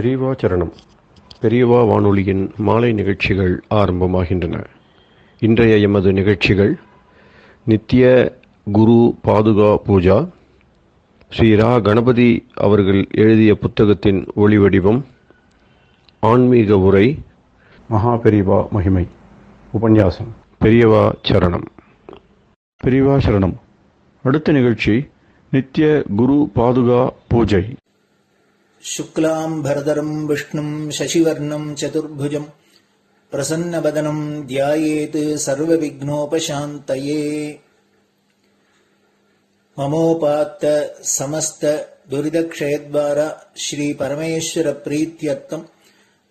பெரியவா சரணம். பெரியவா வானொலியின் மாலை நிகழ்ச்சிகள் ஆரம்பமாகின்றன. இன்றைய எமது நிகழ்ச்சிகள் நித்திய குரு பாதுகா பூஜா, ஸ்ரீ ரா கணபதி அவர்கள் எழுதிய புத்தகத்தின் ஒளிவடிவம், ஆன்மீக உரை, மகா பெரியவா மகிமை, உபன்யாசம். பெரியவா சரணம். பெரியவா சரணம். அடுத்த நிகழ்ச்சி நித்திய குரு பாதுகா பூஜை. शुक्लां भरदरं विष्णुं शशिवर्णं चतुर्भुजं प्रसन्नवदनं ध्यायेत् सर्वविघ्नोपशान्तये। ममोपात्त समस्त दुरितक्षयद्वारा श्री परमेश्वर प्रीत्यर्थं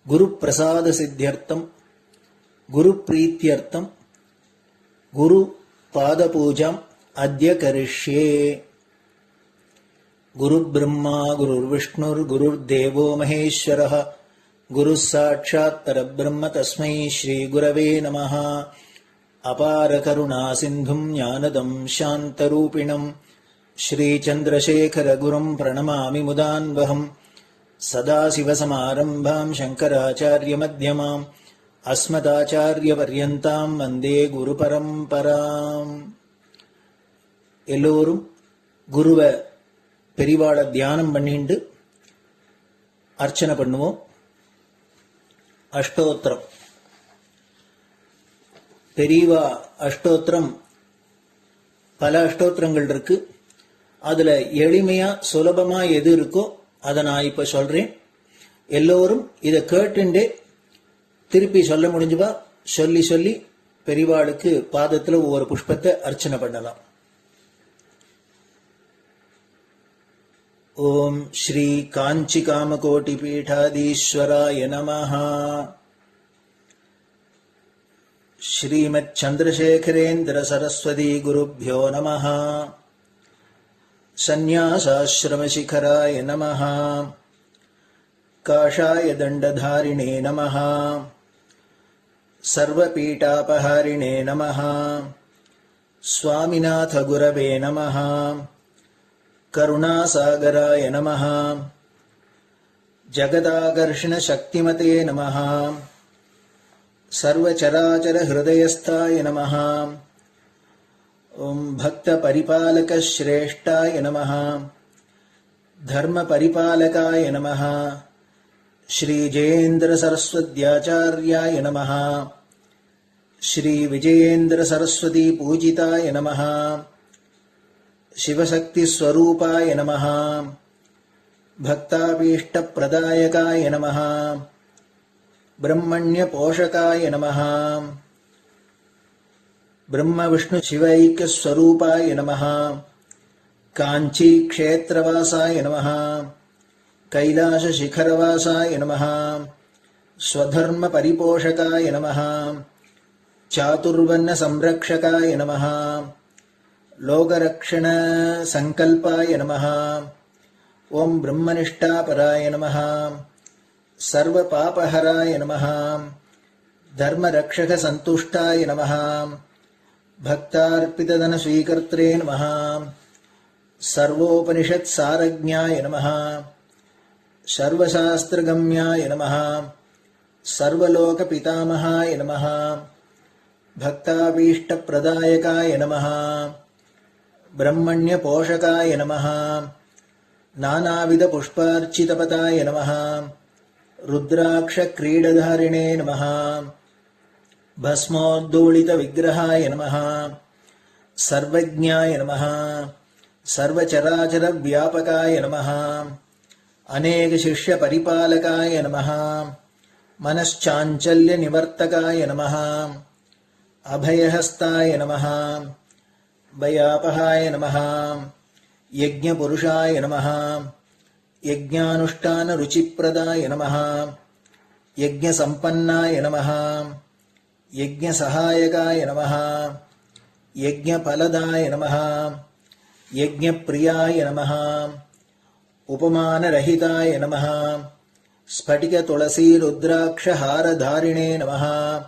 गुरुप्रसाद सिद्ध्यर्थं गुरुप्रीत्यर्थं गुरुपादपूजाम् अद्य करिष्ये। गुरुर्ब्रह्मा गुरुर्विष्णुर्गुरुर्देवो महेश्वरः गुरुः साक्षात् परब्रह्म तस्मै श्रीगुरवे नमः। अपारकरुणासिन्धुं ज्ञानदं शान्तरूपिणं श्रीचन्द्रशेखरगुरुं प्रणमामि मुदान्वहम्। सदाशिवसमारम्भां शङ्कराचार्यमध्यमाम् अस्मदाचार्यपर्यन्तां वन्दे गुरुपरम्पराम्. எல்லோரும் குருவை பெரிவாளை தியானம் பண்ணிண்டு அர்ச்சனை பண்ணுவோம். அஷ்டோத்திரம். பெரியவா அஷ்டோத்திரம் பல அஷ்டோத்திரங்கள் இருக்கு. அதுல எளிமையா சுலபமா எது இருக்கோ அதை நான் இப்ப சொல்றேன். எல்லோரும் இதை கேட்டுண்டே திருப்பி சொல்ல முடிஞ்சுவா சொல்லி சொல்லி பெரிவாளுக்கு பாதத்துல ஒவ்வொரு புஷ்பத்தை அர்ச்சனை பண்ணலாம். ओम श्री कांची कामकोटि पीठाधीश्वराय नमः. श्रीमत् चंद्रशेखरेन्द्र सरस्वती गुरुभ्यो नमः. संन्यासाश्रम शिखराय नमः. काषाय दंडधारिणे नमः. सर्वपीठापहारिणे नमः. स्वामिनाथ गुरवे नमः. करुणासागराय नमः. जगदाकर्षण शक्तिमते नमः. सर्वचराचर हृदयस्थाय नमः. ओम भक्त परिपालक श्रेष्ठाय नमः. धर्म परिपालकाय नमः. श्री जयेन्द्र सरस्वत्याचार्याय नमः. श्री विजयेन्द्र सरस्वती पूजिताय नमः. शिवशक्ति स्वरूपाय नमः. भक्ताभीष्ट प्रदायकाय नमः. ब्रह्मण्य पोषकाय नमः. ब्रह्म विष्णु शिवैक्य स्वरूपाय नमः. कांची क्षेत्रवासाय नमः. कैलाश शिखरवासाय नमः. स्वधर्म परिपोषकाय नमः. चातुर्वर्ण संरक्षकाय नमः. लोकरक्षण संकल्पाय नमः. ओम ब्रह्मनिष्ठापराय नमः. सर्वपापहराय नमः. धर्मरक्षक संतुष्टाय नमः. भक्तार्पितधन स्वीकर्त्रे नमः. सर्वोपनिषत् सारज्ञाय नमः. सर्वशास्त्रगम्याय नमः. सर्वलोक पितामहाय नमः. भक्ताभीष्ट प्रदायकाय नमः. ब्रह्मण्य पोषकाय नमः. नानाविध पुष्पार्चितपताय नमः. रुद्राक्ष क्रीडधारिणे नमः. भस्मोद्दोलित विग्रहाय नमः. सर्वज्ञाय नमः. सर्वचराचर व्यापकाय नमः. अनेक शिष्य परिपालकाय नमः. मनश्चाञ्चल्य निवर्तकाय नमः. अभयहस्ताय नमः. भयापहाय नमः. यज्ञपुरुषाय नमः. यज्ञानुष्ठान रुचिप्रदाय नमः. यज्ञसम्पन्नाय नमः. यज्ञसहायकाय नमः. यज्ञफलदाय नमः. यज्ञप्रियाय नमः. उपमानरहिताय नमः. स्फटिक तुलसी रुद्राक्ष हारधारिणे नमः.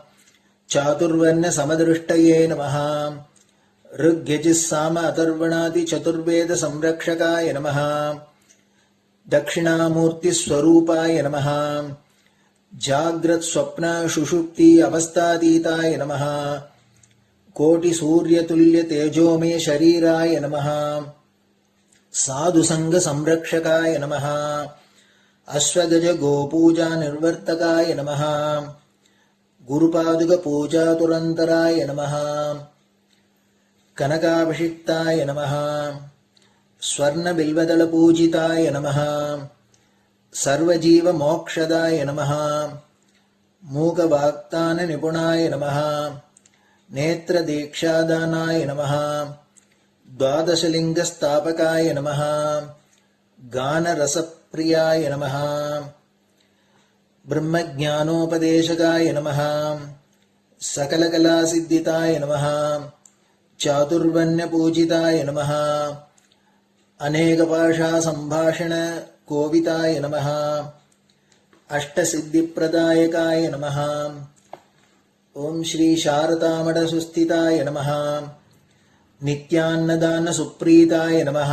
चातुर्वर्ण समदृष्टये नमः. ऋग्यजुस्साम अथर्वणादि चतुर्वेद संरक्षकाय नमः. दक्षिणामूर्तिस्वरूपाय नमः जाग्रत् स्वप्न सुषुप्ति अवस्थातीताय नमः कोटिसूर्यतुल्यतेजोमय शरीराय नमः साधुसङ्गसंरक्षकाय नमः अश्वगज गोपूजा निर्वर्तकाय नमः गुरुपादुकपूजातुरन्तराय नमः कनकाभिषिक्ताय नमः स्वर्णबिल्वदलपूजिताय नमः सर्वजीवमोक्षदाय नमः मूकवाक्ताननिपुणाय नमः नेत्रदीक्षादानाय नमः द्वादशलिङ्गस्थापकाय नमः गानरसप्रियाय नमः ब्रह्मज्ञानोपदेशकाय नमः सकलकलासिद्धिताय नमः चातुर्वर्ण्यपूजिताय नमः अनेकभाषासम्भाषण कोविताय नमः अष्टसिद्धिप्रदायकाय नमः ओम श्री शारदामठसुस्थिताय नमः नित्यान्नदानसुप्रीताय नमः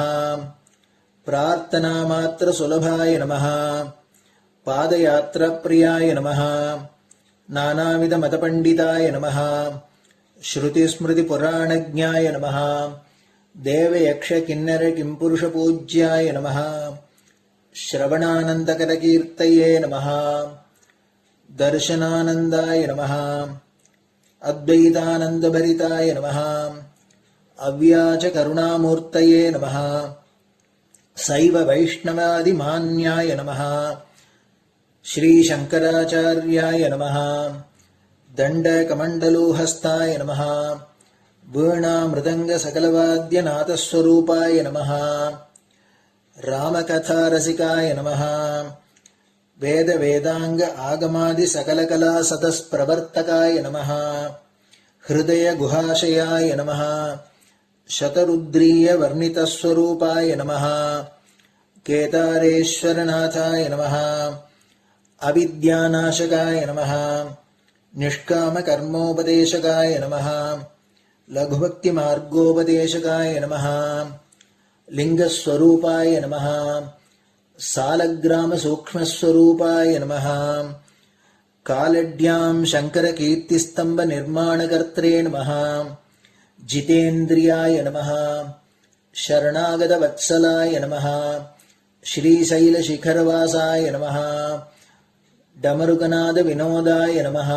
प्रार्थनामात्रसुलभाय नमः पादयात्राप्रियाय नमः नानाविधमतपण्डिताय नमः श्रुतिस्मृतिपुराणज्ञाय नमः देवयक्षकिन्नरकिंपुरुषपूज्याय नमः श्रवणानन्दकरकीर्तये नमः दर्शनानन्दाय नमः अद्वैतानन्दभरिताय नमः अव्याजकरुणामूर्तये नमः शैव वैष्णवादिमान्याय नमः श्रीशङ्कराचार्याय नमः दण्डकमण्डलोहस्ताय नमः वीणामृदङ्गसकलवाद्यनाथस्वरूपाय नमः रामकथारसिकाय नमः वेदवेदाङ्ग आगमादिसकलकलासतस्प्रवर्तकाय नमः हृदयगुहाशयाय नमः शतरुद्रीयवर्णितस्वरूपाय नमः केदारेश्वरनाथाय नमः अविद्यानाशकाय नमः निष्कामकर्मोपदेशकाय नमः लघुभक्तिमार्गोपदेशकाय नमः लिङ्गस्वरूपाय नमः सालग्रामसूक्ष्मस्वरूपाय नमः कालड्यां शङ्करकीर्तिस्तम्भनिर्माणकर्त्रे नमः जितेन्द्रियाय नमः शरणागतवत्सलाय नमः श्रीशैलशिखरवासाय नमः डमरुकनादविनोदाय नमः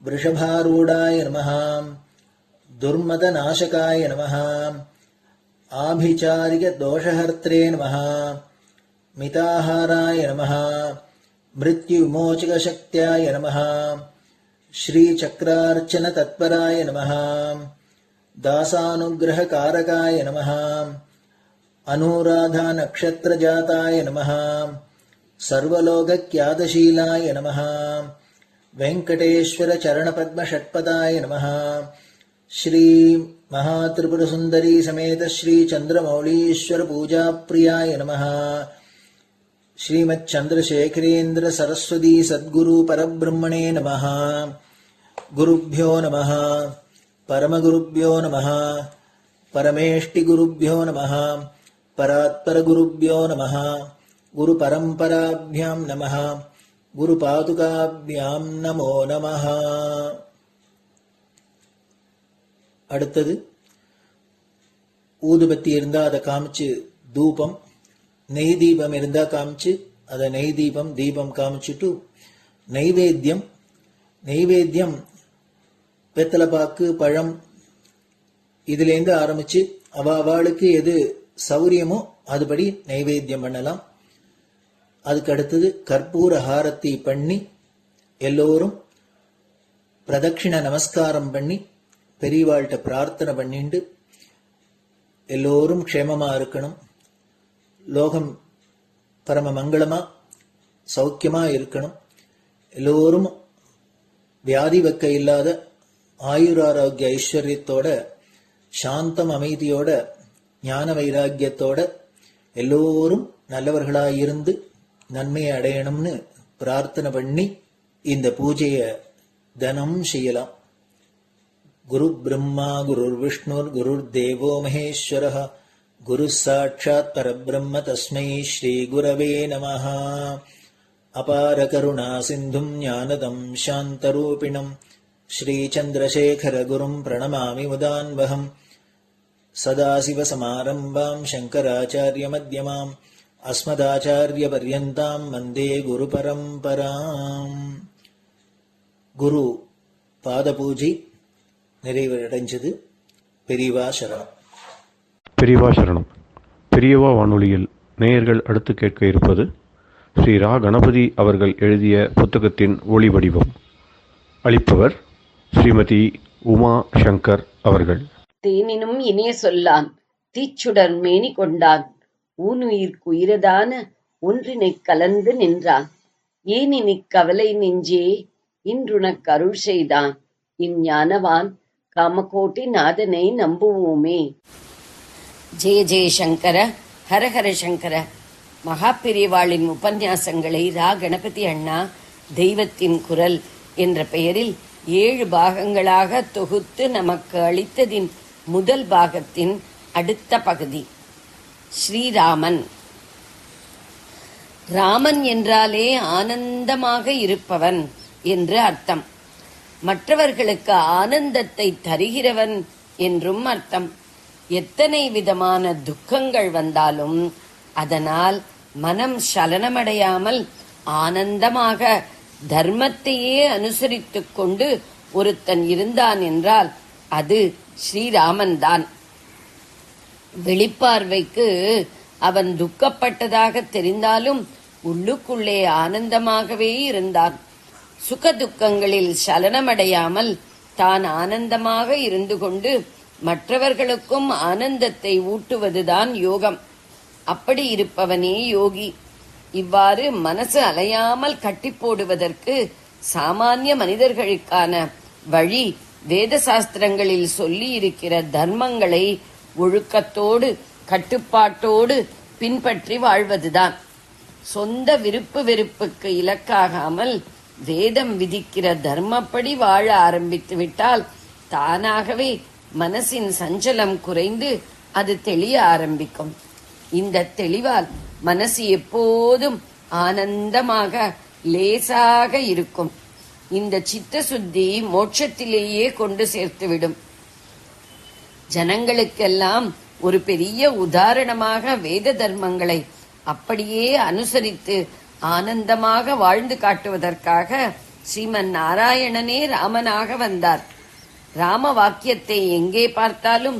वृषभारूढाय नमः दुर्मदनाशकाय नमः आभिचारिकदोषहर्त्रे नमः मिताहाराय नमः मृत्युविमोचकशक्त्याय नमः श्रीचक्रार्चनतत्पराय नमः दासानुग्रहकारकाय नमः अनुराधानक्षत्रजाताय नमः सर्वलोकख्यातशीलाय नमः वेङ्कटेश्वरचरणपद्मषट्पदाय नमः श्री महात्रिपुरसुन्दरी समेत श्री चन्द्रमौलीश्वर पूजाप्रियाय नमः श्रीमच्चन्द्रशेखरेन्द्र सरस्वती सद्गुरु परब्रह्मणे नमः गुरुभ्यो नमः परमगुरुभ्यो नमः परमेष्टिगुरुभ्यो नमः परात्परगुरुभ्यो नमः गुरुपरम्पराभ्यां नमः गुरुपादुकाभ्यां नमो नमः. அடுத்தது ஊதுபத்தி இருந்தா அதை காமிச்சு தூபம், நெய் தீபம் இருந்தா காமிச்சு அதை நெய் தீபம் தீபம் காமிச்சுட்டு நைவேத்தியம் வெத்தலைப்பாக்கு பழம் இதுலேருந்து ஆரம்பிச்சு அவளுக்கு எது சௌரியமோ அதுபடி நைவேத்தியம் பண்ணலாம். அதுக்கு அடுத்தது கற்பூர ஹாரத்தி பண்ணி எல்லோரும் பிரதட்சிண நமஸ்காரம் பண்ணி பெரியவாள்கிட்ட பிரார்த்தனை பண்ணிண்டு எல்லோரும் க்ஷேமமா இருக்கணும், லோகம் பரம மங்களமா சௌக்கியமா இருக்கணும், எல்லோரும் வியாதி வெக்க இல்லாத ஆயுராரோக்கிய ஐஸ்வர்யத்தோட சாந்தம் அமைதியோட ஞான வைராக்கியத்தோட எல்லோரும் நல்லவர்களாயிருந்து நன்மையை அடையணும்னு பிரார்த்தனை பண்ணி இந்த பூஜையை தினம் செய்யலாம். குரு பிரம்மா குருர் விஷ்ணுர் குருர் தேவோ மகேஸ்வரः குரு சாட்சாத் பரபிரம்ம தஸ்மை ஸ்ரீ குரவே நமஹ. அபார கருணா சிந்தும் ஞானதம் சாந்தரூபிணம் ஸ்ரீ சந்திரசேகர குரும் பிரணமாமி முதான்வகம். சதாசிவசமாரம்பாம் சங்கராச்சாரிய மத்யமாம் அஸ்மதாச்சாரிய பர்யந்தாம் வந்தே குரு பரம்பராம். குரு பாத பூஜை நிறைவடைஞ்சது. பெரியவா சரணம். பெரியவா சரணம். பெரியவா வானொலியில் நேயர்கள் அடுத்து கேட்க இருப்பது ஸ்ரீ ரா கணபதி அவர்கள் எழுதிய புத்தகத்தின் ஒளி வடிவம். அளிப்பவர் ஸ்ரீமதி உமா சங்கர் அவர்கள். தேனினும் இனிய சொல்லான் தீச்சுடர் மேனி கொண்டான் ஊனுயிர்க்குயிரதான ஒன்றினைக் கலந்து நின்றான் ஏனினிக் கவலை நெஞ்சே இன்றுனக் அருள் செய்தான் இஞ்ஞானவான் காமகோட்டி நாதனை நம்புவோமே. ஜெய ஜெய சங்கர, ஹரஹர சங்கர. மகாபெரிவாளின் உபன்யாசங்களை ரா கணபதி அண்ணா தெய்வத்தின் குரல் என்ற பெயரில் 7 பாகங்களாக தொகுத்து நமக்கு அளித்ததின் முதல் பாகத்தின் அடுத்த பகுதி ஸ்ரீராமன். ராமன் என்றாலே ஆனந்தமாக இருப்பவன் என்று அர்த்தம். மற்றவர்களுக்கு ஆனந்தத்தை தருகிறவன் என்றும் அர்த்தம். எத்தனை விதமான துக்கங்கள் வந்தாலும் அதனால் மனம் சலனமடையாமல் ஆனந்தமாக தர்மத்தையே அனுசரித்துக் கொண்டு ஒருத்தன் இருந்தான் என்றால் அது ஸ்ரீராமன் தான். வெளிப்பார்வைக்கு அவன் துக்கப்பட்டதாக தெரிந்தாலும் உள்ளுக்குள்ளே ஆனந்தமாகவே இருந்தான். சுகதுக்கங்களில் சலனமடையாமல் தான் ஆனந்தமாக இருந்து கொண்டு மற்றவர்களுக்கும் ஆனந்தத்தை ஊட்டுவதுதான் யோகம். அப்படி இருப்பவனே யோகி. இவ்வாறு மனசு அலையாமல் கட்டி போடுவதற்கு சாமானிய மனிதர்களுக்கான வழி வேத சாஸ்திரங்களில் சொல்லி இருக்கிற தர்மங்களை ஒழுக்கத்தோடு கட்டுப்பாட்டோடு பின்பற்றி வாழ்வதுதான். சொந்த விருப்பு வெறுப்புக்கு இலக்காகாமல் வேதம் விதிக்கிற தர்மப்படி வாழ ஆரம்பித்து விட்டால் தானாகவே மனசின் சஞ்சலம் குறைந்து அது தெளிய ஆரம்பிக்கும். இந்த தெளிவால் மனசு எப்போதும் ஆனந்தமாக லேசாக இருக்கும். இந்த சித்த சுத்தி மோட்சத்திலேயே கொண்டு சேர்த்துவிடும். ஜனங்களுக்கெல்லாம் ஒரு பெரிய உதாரணமாக வேத தர்மங்களை அப்படியே அனுசரித்து ஆனந்தமாக வாழ்ந்து காட்டுவதற்காக ஸ்ரீமன் நாராயணனே ராமனாக வந்தார். ராம வாக்கியத்தை எங்கே பார்த்தாலும்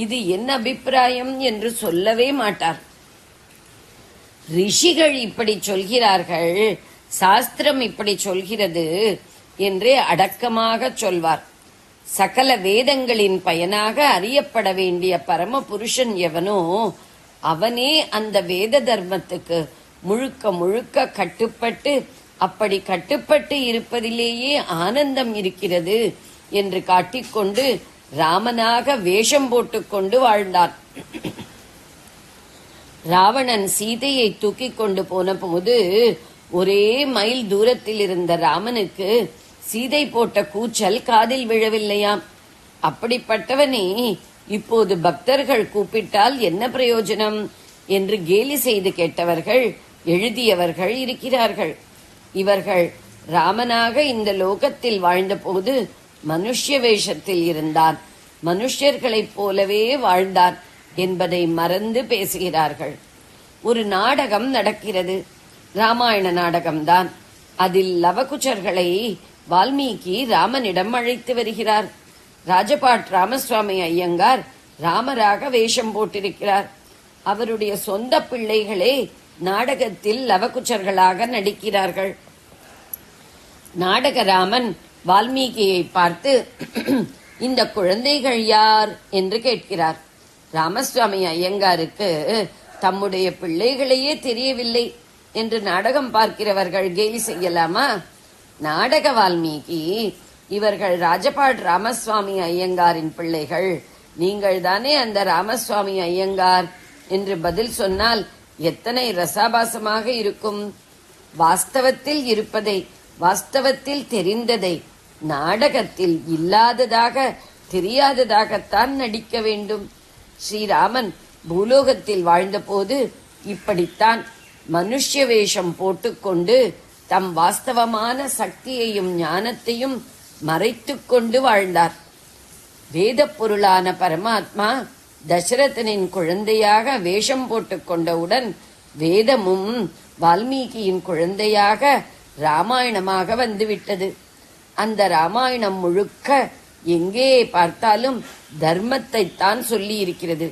இது என் அபிப்பிராயம் என்று சொல்லவே மாட்டார். ரிஷிகள் இப்படி சொல்கிறார்கள், சாஸ்திரம் இப்படி சொல்கிறது என்றே அடக்கமாக சொல்வார். சகல வேதங்களின் பயனாக அறியப்பட வேண்டிய பரம புருஷன் எவனோ அவனே அந்த வேத தர்மத்துக்கு முழுக்க முழுக்க கட்டுப்பட்டு, அப்படி கட்டுப்பட்டு இருப்பதிலேயே ஆனந்தம் இருக்கிறது என்று காட்டிக்கொண்டு ராமனாக வேஷம் போட்டுக்கொண்டு வாழ்ந்தான். ராவணன் சீதையை தூக்கி கொண்டு போன போது ஒரே மைல் தூரத்தில் இருந்த ராமனுக்கு சீதை போட்ட கூச்சல் காதில் விழவில்லையாம். அப்படிப்பட்டவனே இப்போது பக்தர்கள் கூப்பிட்டால் என்ன பிரயோஜனம் என்று கேலி செய்து கேட்டவர்கள் எழுதியவர்கள் இருக்கிறார்கள். இவர்கள் ராமனாக இந்த லோகத்தில் வாழ்ந்தபோது மனுஷ்ய வேஷத்தில் இருந்தான், மனுஷ்யர்களைப் போலவே வாழ்ந்தான் என்பதை மறந்து பேசுகிறார்கள். ஒரு நாடகம் நடக்கிறது, ராமாயண நாடகம்தான். அதில் லவகுச்சர்களை வால்மீகி ராமனிடம் அழைத்து வருகிறார். ராஜபாட் ராமசுவாமி ஐயங்கார் ராமராக வேஷம் போட்டிருக்கிறார். அவருடைய சொந்த பிள்ளைகளே நாடகத்தில் லவகுச்சர்களாக நடிக்கிறார்கள். நாடகராமன் வால்மீகியை பார்த்து இந்த குழந்தைகள் யார் என்று கேட்கிறார். ராமசுவாமி ஐயங்காருக்கு தம்முடைய பிள்ளைகளையே தெரியவில்லை என்று நாடகம் பார்க்கிறவர்கள் கேலி செய்யலாமா? நாடக வால்மீகி, இவர்கள் ராஜபாட் ராமசுவாமி ஐயங்காரின் பிள்ளைகள், நீங்கள் தானே அந்த ராமசுவாமி ஐயங்கார் என்று பதில் சொன்னால் எத்தனை ரசாபாசமாக இருக்கும். வாஸ்தவத்தில் இருப்பதை, வாஸ்தவத்தில் தெரிந்ததை நாடகத்தில் இல்லாததாக தெரியாததாகத்தான் நடிக்க வேண்டும். ஸ்ரீராமன் பூலோகத்தில் வாழ்ந்தபோது இப்படித்தான் மனுஷ்ய வேஷம் போட்டுக்கொண்டு தம் வாஸ்தவமான சக்தியையும் ஞானத்தையும் மறைத்துக் கொண்டு வாழ்ந்தார். வேத பொருளான பரமாத்மா தசரதனின் குழந்தையாக வேஷம் போட்டுக் கொண்டவுடன் வேதமும் வால்மீகியின் குழந்தையாக ராமாயணமாக வந்துவிட்டது. அந்த ராமாயணம் முழுக்க எங்கே பார்த்தாலும் தர்மத்தை தான் சொல்லி இருக்கிறது.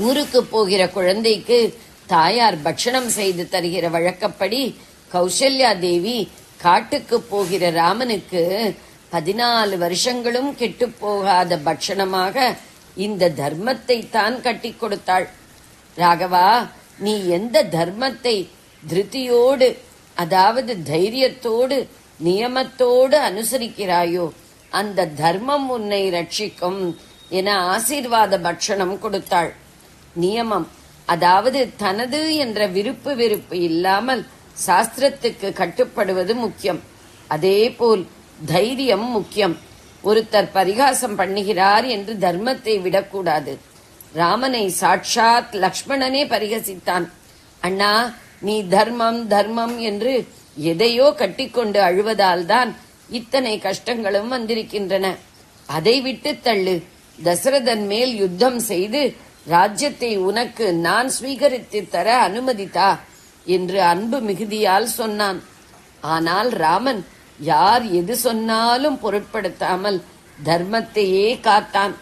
ஊருக்கு போகிற குழந்தைக்கு தாயார் பட்சணம் செய்து தருகிற வழக்கப்படி கௌசல்யா தேவி காட்டுக்கு போகிற ராமனுக்கு 14 வருஷங்களும் கெட்டுப் போகாத பட்சணமாக இந்த தர்மத்தை தான் கட்டி கொடுத்தாள். ராகவா, நீ எந்த தர்மத்தை திருத்தியோடு, அதாவது தைரியத்தோடு நியமத்தோடு அனுசரிக்கிறாயோ அந்த தர்மம் உன்னை ரட்சிக்கும் என ஆசீர்வாத பட்சணம் கொடுத்தாள். நியமம், அதாவது தனது என்ற விருப்பு வெறுப்பு இல்லாமல் சாஸ்திரத்துக்கு கட்டுப்படுவது முக்கியம். அதேபோல் தைரியம் முக்கியம். ஒருத்தர் பரிகாசம் பண்ணுகிறார் என்று தர்மத்தை விடக்கூடாது. ராமனை சாட்சாத் லக்ஷ்மணனே பரிகசித்தான். அண்ணா, நீ தர்மம் தர்மம் என்று எதையோ கட்டிக்கொண்டு அழுவதால் தான் இத்தனை கஷ்டங்களும் வந்திருக்கின்றன. அதை விட்டு தள்ளு. தசரதன் மேல் யுத்தம் செய்து ராஜ்யத்தை உனக்கு நான் ஸ்வீகரித்து தர அனுமதித்தா என்று அன்பு மிகுதியால் சொன்னான். ஆனால் ராமன் யார் எது சொன்னாலும் பொருட்படுத்தாமல் தர்மத்தையே காத்தான்.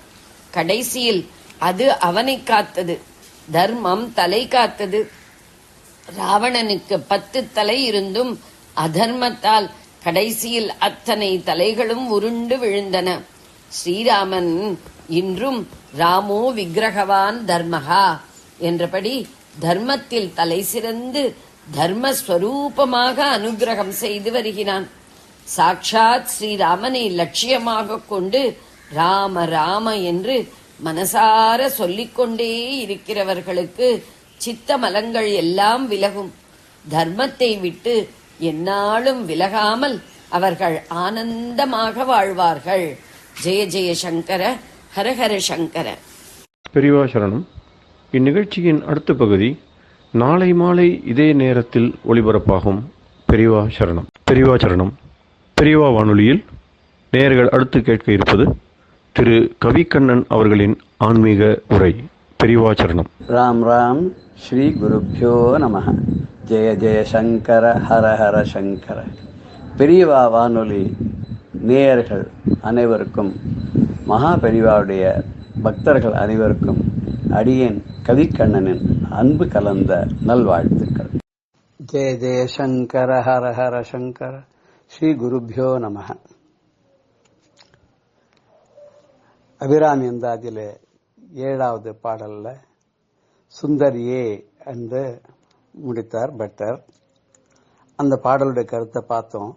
கடைசியில் அது அவனை காத்தது. தர்மம் தலை காத்தது. ராவணனுக்கு 10 தலை இருந்தும் அதர்மத்தால் கடைசியில் அத்தனை தலைகளும் உருண்டு விழுந்தன. ஸ்ரீராமன் இன்றும் ராமோ விக்கிரகவான் தர்மஹா என்றபடி தர்மத்தில் தலை சிறந்து தர்மஸ்வரூபமாக அனுகிரகம் செய்து வருகிறான். சாட்சாத் ஸ்ரீராமனை லட்சியமாக கொண்டு ராம ராம என்று மனசார சொல்லிக்கொண்டே இருக்கிறவர்களுக்கு சித்தமலங்கள் எல்லாம் விலகும். தர்மத்தை விட்டு எந்நாளும் விலகாமல் அவர்கள் ஆனந்தமாக வாழ்வார்கள். ஜெய ஜெய சங்கர, ஹரஹர சங்கர. பெரியவா சரணம். இந்நிகழ்ச்சியின் அடுத்த பகுதி நாளை மாலை இதே நேரத்தில் ஒளிபரப்பாகும். பெரியவா சரணம். பெரியவா சரணம். பெரியவா வானொலியில் நேயர்கள் அடுத்து கேட்க இருப்பது திரு கவிக்கண்ணன் அவர்களின் ஆன்மீக உரை. பெரியவா சரணம். ராம் ராம். ஸ்ரீ குருப்யோ நமஹ. ஜெய ஜெய சங்கர, ஹர ஹர சங்கர. பெரியவா வானொலி நேயர்கள் அனைவருக்கும், மகா பெரியவாவுடைய பக்தர்கள் அனைவருக்கும் அடியேன் கவிக்கண்ணனின் அன்பு கலந்த நல்வாழ்த்துக்கள். ஜெய ஜெய சங்கர, ஹர ஹர சங்கர. ஸ்ரீ குருப்யோ நமஹ. அபிராமி அந்தாதியிலே 7வது பாடல்ல சுந்தரியே என்று முடித்தார் பட்டர். அந்த பாடலுடைய கருத்தை பார்த்தோம்.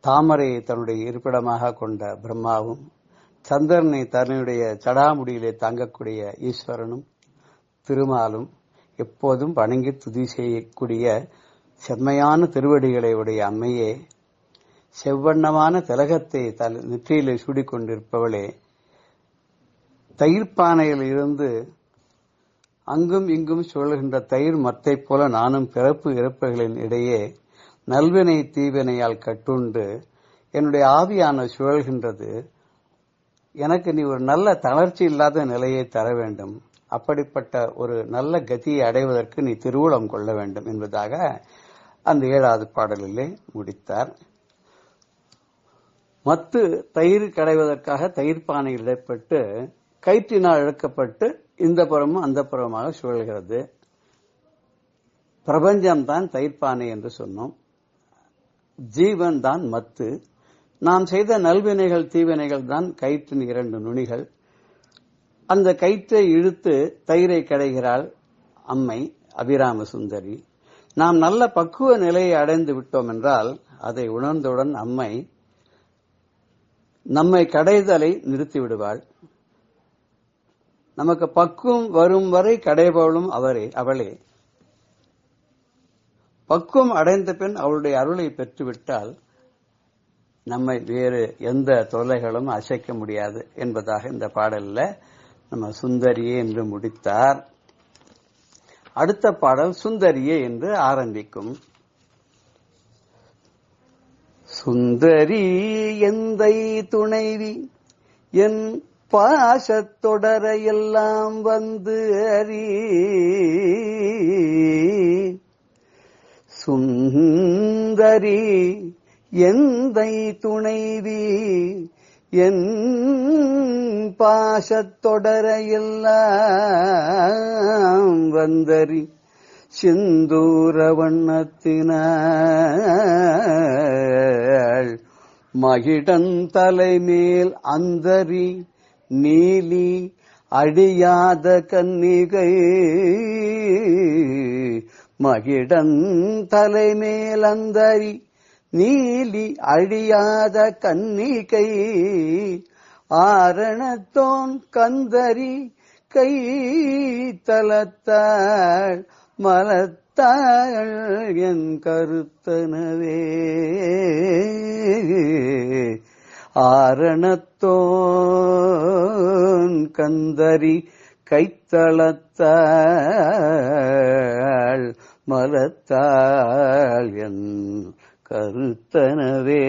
தாமரையை தன்னுடைய இருப்பிடமாக கொண்ட பிரம்மாவும், சந்திரனை தன்னுடைய சடாமுடியிலே தாங்கக்கூடிய ஈஸ்வரனும், திருமாலும் எப்போதும் வணங்கி துதி செய்யக்கூடிய செம்மையான திருவடிகளை உடைய அம்மையே, செவ்வண்ணமான திலகத்தை நெற்றியிலே சூடிக்கொண்டிருப்பவளே, தயிர்பானையில் இருந்து அங்கும் இங்கும் சுழல்கின்ற தயிர் மத்தை போல நானும் பிறப்பு இறப்புகளின் இடையே நல்வினை தீவினையால் கட்டுண்டு என்னுடைய ஆவியான சுழல்கின்றது. எனக்கு நீ ஒரு நல்ல தளர்ச்சி இல்லாத நிலையை தர வேண்டும். அப்படிப்பட்ட ஒரு நல்ல கதியை அடைவதற்கு நீ திருவுளம் கொள்ள வேண்டும் என்பதாக அந்த 7வது பாடலிலே முடித்தார். மத்து தயிர் கடைவதற்காக தயிர் பானையில் இடப்பட்டு கயிற்றினால் இழுக்கப்பட்டு இந்த புறமும் அந்த புறமாக சுழல்கிறது. பிரபஞ்சம்தான் தயிர்பானை என்று சொன்னோம். ஜீவன் தான் மத்து. நாம் செய்த நல்வினைகள் தீவினைகள் தான் கயிற்றின் 2 நுனிகள். அந்த கயிற்றை இழுத்து தயிரை கடைகிறாள் அம்மை அபிராம சுந்தரி. நாம் நல்ல பக்குவ நிலையை அடைந்து விட்டோம் என்றால் அதை உணர்ந்தவுடன் அம்மை நம்மை கடைதலை நிறுத்தி விடுவாள். நமக்கு பக்குவம் வரும் வரை கடைபவளும் அவளே. பக்குவம் அடைந்த பின் அவளுடைய அருளை பெற்றுவிட்டால் நம்மை வேறு எந்த தொல்லைகளும் அசைக்க முடியாது என்பதாக இந்த பாடலில் நம்ம சுந்தரியே என்று முடித்தார். அடுத்த பாடல் சுந்தரியே என்று ஆரம்பிக்கும். சுந்தரி எந்தை துணைவி என் பாசத்தொடர எல்லாம் வந்து அறி. சுந்தரி எந்தை துணைவி என் பாசத்தொடர எல்லாம் வந்தறி. சிந்தூர வண்ணத்தினாள் மகிடன் தலைமேல் அந்தரி நீலி அடியாத கன்னிகை. மகிடன் தலைமேல் அந்தரி நீலி அழியாத கன்னிகை. ஆரணத்தோன் கந்தரி கை தலத்தாள் மலத்தாள் என் கருத்தனவே. ஆரணத்தோன் கந்தரி கைத்தளத்தாள் மலத்தாள் என் கருத்தனவே.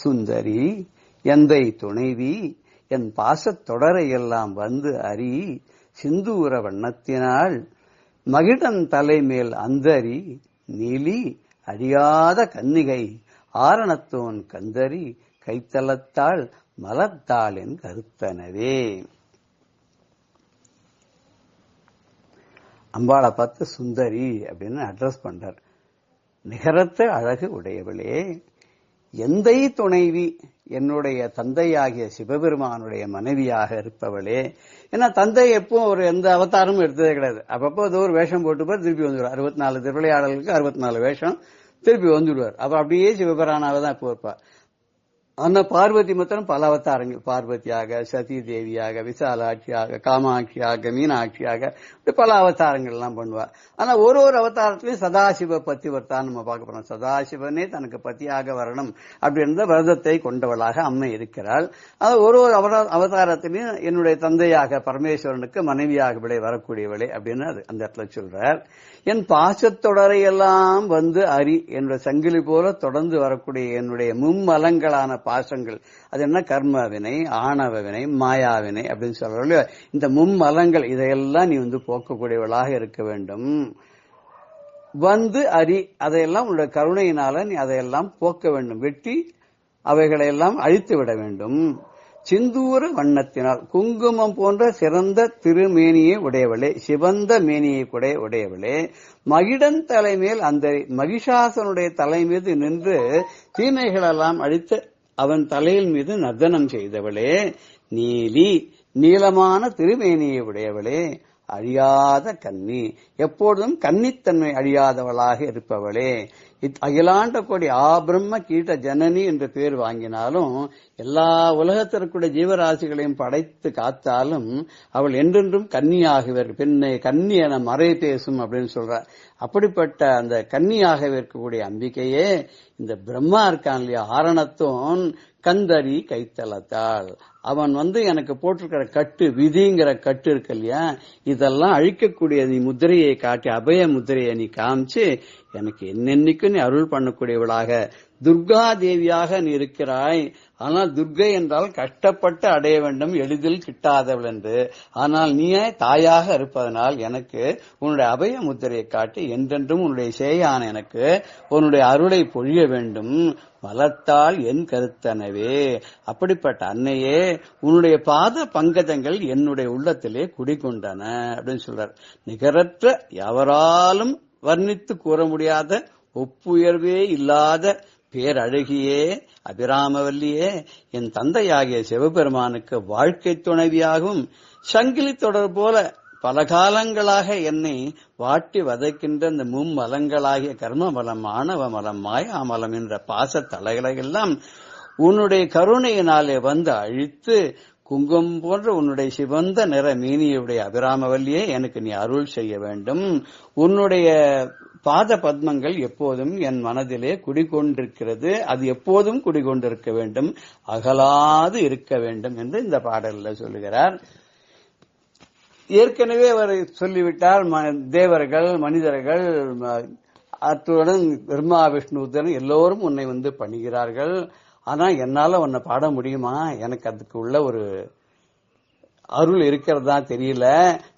சுந்தரி எந்தை துணைவி என் பாசத்தொடரையெல்லாம் வந்து அறி. சிந்தூர வண்ணத்தினாள் மகிடன் தலைமேல் அந்தரி நீலி அழியாத கன்னிகை. ஆரணத்தோன் கந்தரி கைத்தலத்தாள் மலத்தாள் என் கருத்தனவே. அம்பாளை பார்த்து சுந்தரி அப்படின்னு அட்ரஸ் பண்றார். நிகரத்த அழகு உடையவளே, எந்தை துணைவி, என்னுடைய தந்தையாகிய சிவபெருமானுடைய மனைவியாக இருப்பவளே. ஏன்னா தந்தை எப்போ ஒரு எந்த அவதாரமும் எடுத்ததே கிடையாது. அப்பப்போ ஏதோ ஒரு வேஷம் போட்டுப்பார், திருப்பி வந்துடுவார். 64 திருவிளையாடலுக்கு 64 வேஷம், திருப்பி வந்துடுவார். அப்ப அப்படியே சிவபெருமானாக தான் இப்போ இருப்பார். ஆனா பார்வதி மாத்திரம் பல அவதாரங்கள், பார்வதியாக, சதி தேவியாக, விசாலாட்சியாக, காமாட்சியாக, மீனாட்சியாக, பல அவதாரங்கள் எல்லாம் பண்ணுவார். ஆனா ஒரு ஒரு அவதாரத்திலையும் சதாசிவ பத்திவர்த்தான் நம்ம பார்க்க போறோம். சதாசிவனே தனக்கு பத்தியாக வரணும் அப்படின்ற விரதத்தை கொண்டவளாக அம்மை இருக்கிறாள். அது ஒரு ஒரு அவதாரத்திலையும் என்னுடைய தந்தையாக பரமேஸ்வரனுக்கு மனைவியாக விளை வரக்கூடியவளே அப்படின்னு அது அந்த இடத்துல சொல்றார். என் பாசத்தொடரையெல்லாம் வந்து அறி என்ற சங்கிலி போல தொடர்ந்து வரக்கூடிய என்னுடைய மும்மலங்களான பாசங்கள், அது என்ன கர்மவினை, ஆணவ வினை, மாயாவினை அப்படின்னு சொல்ற இந்த மும்மலங்கள், இதையெல்லாம் நீ வந்து போக்கக்கூடியவளாக இருக்க வேண்டும். வந்து அறி, அதையெல்லாம் உன்னுடைய கருணையினால நீ அதையெல்லாம் போக்க வேண்டும், வெட்டி அவைகளையெல்லாம் அழித்து விட வேண்டும். சிந்தூர வண்ணத்தினால் குங்குமம் போன்ற சிறந்த திருமேனியை உடையவளே, சிவந்த மேனியை கூட உடையவளே. மகிடன் தலைமேல் அந்த மகிஷாசனுடைய தலை மீது நின்று தீமைகளெல்லாம் அழித்து அவன் தலையில் மீது நர்த்தனம் செய்தவளே. நீலி நீளமான திருமேனியை உடையவளே, அழியாத கன்னி, எப்பொழுதும் கன்னித்தன்மை அழியாதவளாக இருப்பவளே. அகிலாண்ட கோடி பிரம்ம கீட்ட ஜனனி என்ற பேர் வாங்கினாலும் எல்லா உலகத்திற்குடைய ஜீவராசிகளையும் படைத்து காத்தாலும் அவள் என்றென்றும் கன்னியாகவே பெண்ணை கன்னி என மறை பேசும் அப்படின்னு சொல்ற. அப்படிப்பட்ட அந்த கன்னியாகவே இருக்கக்கூடிய அம்பிகையே இந்த பிரம்மா இருக்கான் இல்லையா, ஆரணத்தோன் கந்தரி கைத்தலத்தாள், அவன் வந்து எனக்கு போட்டிருக்கிற கட்டு, விதிங்கிற கட்டு இருக்கு இல்லையா, இதெல்லாம் அழிக்கக்கூடிய நீ முத்திரையை காட்டி, அபய முத்திரையை நீ காமிச்சு எனக்கு என்னென்னைக்கும் நீ அருள் பண்ணக்கூடியவளாக துர்கா தேவியாக நீ இருக்கிறாய். ஆனால் துர்கை என்றால் கஷ்டப்பட்டு அடைய வேண்டும், எளிதில் கிட்டாதவள் என்று. ஆனால் நீயே தாயாக இருப்பதனால் எனக்கு உன்னுடைய அபய முத்திரையை காட்டி என்றென்றும் உன்னுடைய சேயான எனக்கு உன்னுடைய அருளை பொழிய வேண்டும். மலத்தால் என் கருத்தனவே, அப்படிப்பட்ட அன்னையே உன்னுடைய பாத பங்கஜங்கள் என்னுடைய உள்ளத்திலே குடிகொண்டன அப்படின்னு சொல்றார். நிகரற்ற எவராலும் வர்ணித்து கூற முடியாத ஒப்புயர்வே இல்லாத பேரழகியே அபிராமவல்லியே, என் தந்தையாகிய சிவபெருமானுக்கு வாழ்க்கை துணைவியாகவும் சங்கிலி தொடர் போல பல காலங்களாக என்னை வாட்டி வதைக்கின்ற இந்த மும்மலங்களாகிய கர்மமலம், ஆணவ மலம், மாயாமலம் என்ற பாச தலைகளையெல்லாம் உன்னுடைய கருணையினாலே வந்து அழித்து குங்குமம் போன்ற உன்னுடைய சிவந்த நிற மீனியுடைய அபிராமவல்லியே எனக்கு நீ அருள் செய்ய வேண்டும். உன்னுடைய பாத பத்மங்கள் எப்போதும் என் மனதிலே குடிகொண்டிருக்கிறது. அது எப்போதும் குடிகொண்டிருக்க வேண்டும், அகலாது இருக்க வேண்டும் என்று இந்த பாடலில் சொல்லுகிறார். ஏற்கனவே அவர் சொல்லிவிட்டார், தேவர்கள், மனிதர்கள், அத்துடன் பிரம்மா, விஷ்ணு எல்லோரும் உன்னை வந்து பணிகிறார்கள். ஆனா என்னால உன்னை பாட முடியுமா? எனக்கு அதுக்கு உள்ள ஒரு அருள் இருக்கிறதா தெரியல.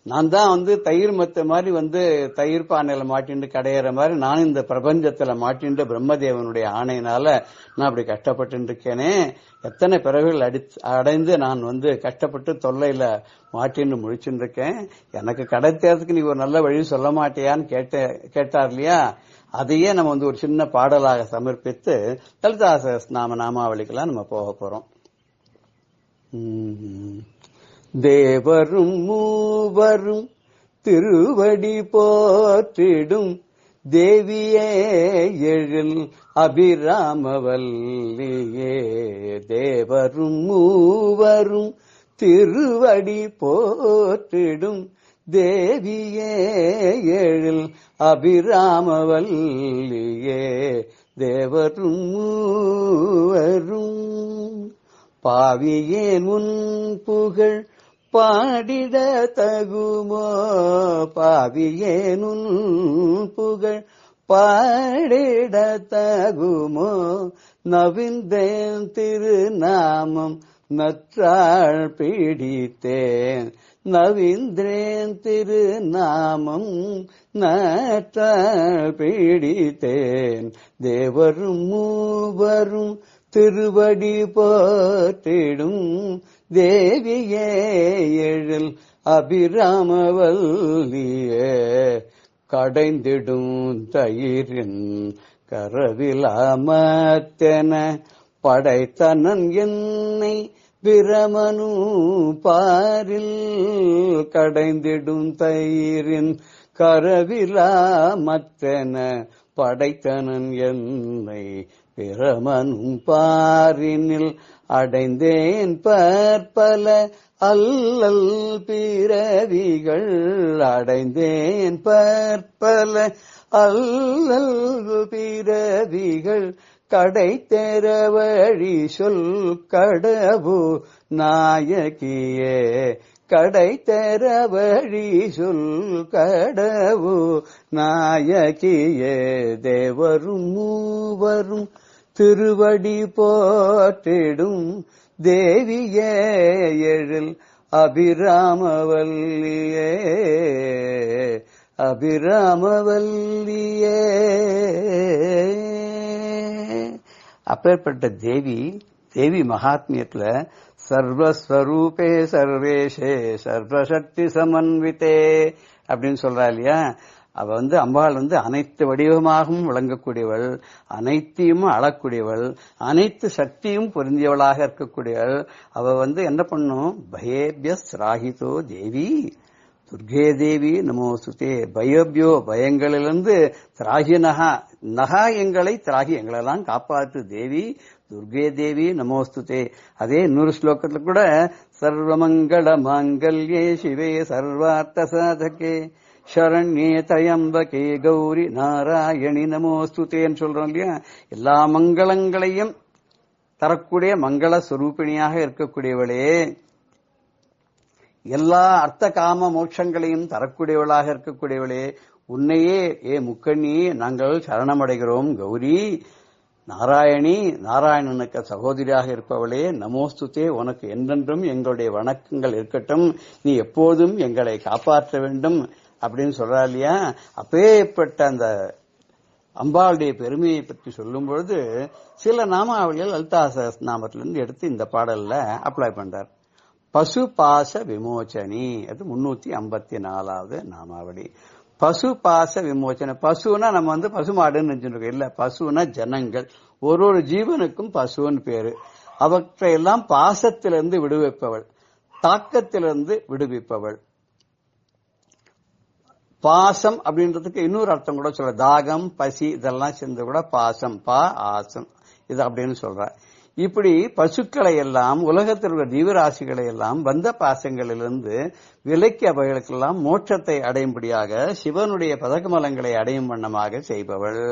நான் தான் வந்து தயிர் மத்த மாதிரி வந்து தயிர் பானையில மாட்டிண்டு கடையிற மாதிரி நான் இந்த பிரபஞ்சத்துல மாட்டிண்டு பிரம்மதேவனுடைய ஆணையினால நான் அப்படி கஷ்டப்பட்டு இருக்கேனே. எத்தனை பிறகுகள் அடைந்து நான் வந்து கஷ்டப்பட்டு தொல்லையில மாட்டின்னு முழிச்சுட்டு இருக்கேன். எனக்கு கிடைத்ததுக்கு நீ ஒரு நல்ல வழி சொல்ல மாட்டியான்னு கேட்டார் இல்லையா? அதையே நம்ம வந்து ஒரு சின்ன பாடலாக சமர்ப்பித்து லலிதா சஹஸ்ரநாம நாமாவளிக்கெல்லாம் நம்ம போக போறோம். தேவரும் மூவரும் திருவடி போற்றிடும் தேவியே எழில் அபிராமவல்லியே. தேவரும் மூவரும் திருவடி போற்றிடும் தேவியே எழில் அபிராமவல்லியே. தேவரும் மூவரும் பாவியேன் உன் புகழ் பாடிட தகுமோ. பாவியேன் உன் புகழ் பாடிட தகுமோ. நவிந்தேன் திருநாமம் நற்றாள் பிடித்தேன். நவீந்திரேன் திருநாமம் நற்றாள் பிடித்தேன். தேவரும் மூவரும் திருவடி போற்றிடும் தேவியே எழில் அபிராமவல்லியே. கடைந்திடும் தயிரின் கரவிலாமத்தென படைத்தனன் என்னை பிரமனு பாரில். கடைந்திடும் தயிரின் கரவிலாமத்தென படைத்தனன் என்னை பிரமனும் பாரினில். அடைந்தேன் பற்பல அல்லல் பிறவிகள். அடைந்தேன் பற்பல அல்லல் பிறவிகள். கடை தெர வழி சொல் கடவு நாயகியே. கடை தெர வழி சொல் கடவு நாயகியே. தேவரும் மூவரும் திருவடி போற்றிடும் தேவியே எழில் அபிராமவல்லியே. அபிராமவல்லியே. அப்பேற்பட்ட தேவி மகாத்மியத்துல சர்வஸ்வரூபே சர்வேஷே சர்வசக்தி சமன்விதே அப்படின்னு சொல்றா இல்லையா? அவ வந்து அம்பாள் வந்து அனைத்து வடிவமாகவும் விளங்கக்கூடியவள், அனைத்தையும் அளக்கூடியவள், அனைத்து சக்தியும் பொருந்தியவளாக இருக்கக்கூடியவள். அவ வந்து என்ன பண்ணும்? பயேபியஸ் ராகிதோ தேவி துர்கே தேவி நமோஸ்துதே. பயபியோ பயங்களிலிருந்து திராகினகா நகா எங்களை திராகி எங்களெல்லாம் காப்பாற்று தேவி துர்கே தேவி நமோஸ்துதே. அதே இன்னொரு ஸ்லோகத்துல கூட சர்வமங்கள மாங்கல்யே சிவே சர்வார்த்த சாதகே சரண்யே தயம்பகே கௌரி நாராயணி நமோஸ்துதேன்னு சொல்றோம் இல்லையா? எல்லா மங்களங்களையும் தரக்கூடிய மங்கள சுரூபிணியாக இருக்கக்கூடியவளே, எல்லா அர்த்த காம மோட்சங்களையும் தரக்கூடியவளாக இருக்கக்கூடியவளே, உன்னையே ஏ முக்கண்ணியே நாங்கள் சரணமடைகிறோம் கௌரி. நாராயணி நாராயணனுக்கு சகோதரியாக இருப்பவளே நமோஸ்துதே. உனக்கு என்றென்றும் எங்களுடைய வணக்கங்கள் இருக்கட்டும். நீ எப்போதும் எங்களை காப்பாற்ற வேண்டும் அப்படின்னு சொல்றா இல்லையா? அப்பேற்பட்ட அந்த அம்பாளுடைய பெருமையை பற்றி சொல்லும் பொழுது சில நாமாவளிகள் லலிதா சஹஸ்ரநாமத்திலிருந்து எடுத்து இந்த பாடல்ல அப்ளை பண்றார். பசு பாச விமோச்சனி, அது 354வது நாமாவளி. பசு பாச விமோச்சனை. பசுனா நம்ம வந்து பசுமாடுன்னு நினைச்சிருக்கோம். இல்ல, பசுனா ஜனங்கள். ஒரு ஜீவனுக்கும் பசுன்னு பேரு. அவற்றையெல்லாம் பாசத்திலிருந்து விடுவிப்பவள், தாக்கத்திலிருந்து விடுவிப்பவள். பாசம் அப்படின்றதுக்கு இன்னொரு அர்த்தம் கூட சொல்ற. தாகம், பசி இதெல்லாம் சேர்ந்து கூட பாசம், பா ஆசம் இது அப்படின்னு சொல்ற. இப்படி பசுக்களை எல்லாம், உலகத்தில் உள்ள ஜீவராசிகளை எல்லாம் பந்த பாசங்களிலிருந்து விலக்கி அவைகளுக்கெல்லாம் மோட்சத்தை அடையும்படியாக சிவனுடைய பதகமலங்களை அடையும் வண்ணமாக செய்பவள்.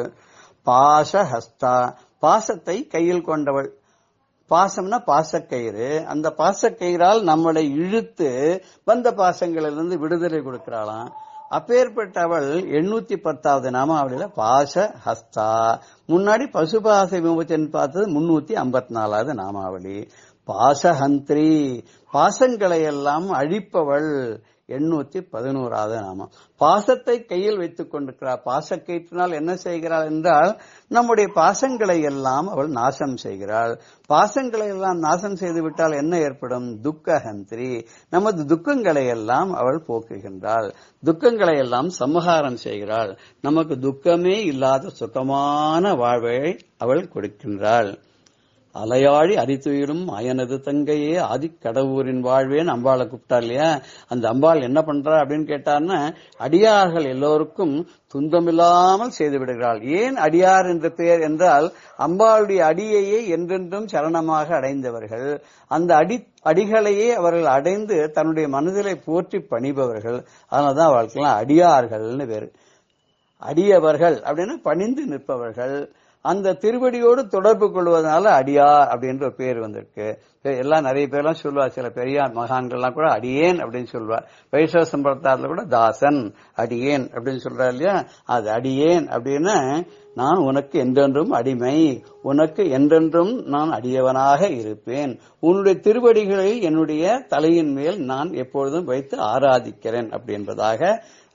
பாசஹஸ்தா, பாசத்தை கையில் கொண்டவள். பாசம்னா பாசக்கயிறு. அந்த பாசக்கயிறால் நம்மளை இழுத்து வந்த பாசங்களிலிருந்து விடுதலை கொடுக்கிறாளாம். அப்பேற்பட்ட அவள் 810வது நாமாவளியில பாச ஹஸ்தா. முன்னாடி பசுபாச விமோச்சன் பார்த்தது 354வது நாமாவளி. பாசஹந்திரி, பாசங்களை எல்லாம் அழிப்பவள் 811வது நாமம். பாசத்தை கையில் வைத்துக் கொண்டிருக்கிறார். பாசக்கயிற்றினால் என்ன செய்கிறாள் என்றால் நம்முடைய பாசங்களை எல்லாம் அவள் நாசம் செய்கிறாள். பாசங்களை எல்லாம் நாசம் செய்து விட்டால் என்ன ஏற்படும்? துக்கஹந்திரி, நமது துக்கங்களை எல்லாம் அவள் போக்குகின்றாள். துக்கங்களை எல்லாம் சம்ஹாரம் செய்கிறாள். நமக்கு துக்கமே இல்லாத சுகமான வாழ்வை அவள் கொடுக்கின்றாள். அலையாழி அரித்துயிரும் அயனது தங்கையே ஆதிக்கடவுரின் வாழ்வேன்னு அம்பாளை கூப்பிட்டா இல்லையா? அந்த அம்பாள் என்ன பண்றா அப்படின்னு கேட்டார்னா, அடியார்கள் எல்லோருக்கும் துன்பமில்லாமல் செய்து விடுகிறாள். ஏன் அடியார் என்ற பெயர் என்றால், அம்பாளுடைய அடியையே என்றென்றும் சரணமாக அடைந்தவர்கள். அந்த அடிகளையே அவர்கள் அடைந்து தன்னுடைய மனதிலே போற்றி பணிபவர்கள். அதனாலதான் அவர்களுக்கெல்லாம் அடியார்கள்னு பேரு. அடியவர்கள் அப்படின்னு பணிந்து நிற்பவர்கள். அந்த திருவடியோடு தொடர்பு கொள்வதனால அடியார் அப்படின்ற ஒரு பேர் வந்திருக்கு. எல்லாம் நிறைய பேர்லாம் சொல்லுவா. சில பெரிய மகான்கள்லாம் கூட அடியேன் அப்படின்னு சொல்லுவார். வைஷ்ணவ சம்பிரதாயத்துல கூட தாசன் அடியேன் அப்படின்னு சொல்றா இல்லையா? அது அடியேன் அப்படின்னு, நான் உனக்கு என்றென்றும் அடிமை, உனக்கு என்றென்றும் நான் அடியவனாக இருப்பேன், உன்னுடைய திருவடிகளில் என்னுடைய தலையின் மேல் நான் எப்பொழுதும் வைத்து ஆராதிக்கிறேன் அப்படின்றதாக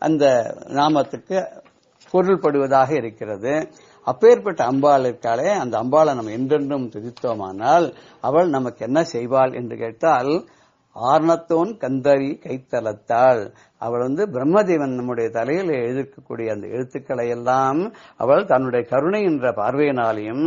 அந்த நாமத்துக்கு பொருள்படுவதாக இருக்கிறது. அப்பேற்பட்ட அம்பாள் இருக்காளே, அந்த அம்பாளை நம்ம என்றென்றும் துதித்தோமானால் அவள் நமக்கு என்ன செய்வாள் என்று கேட்டால், ஆர்ணத்தோன் கந்தரி கைத்தலத்தாள். அவள் பிரம்மதேவன் நம்முடைய தலையில் எழுதிருக்கக்கூடிய அந்த எழுத்துக்களை எல்லாம் அவள் தன்னுடைய கருணை என்ற பார்வையினாலையும்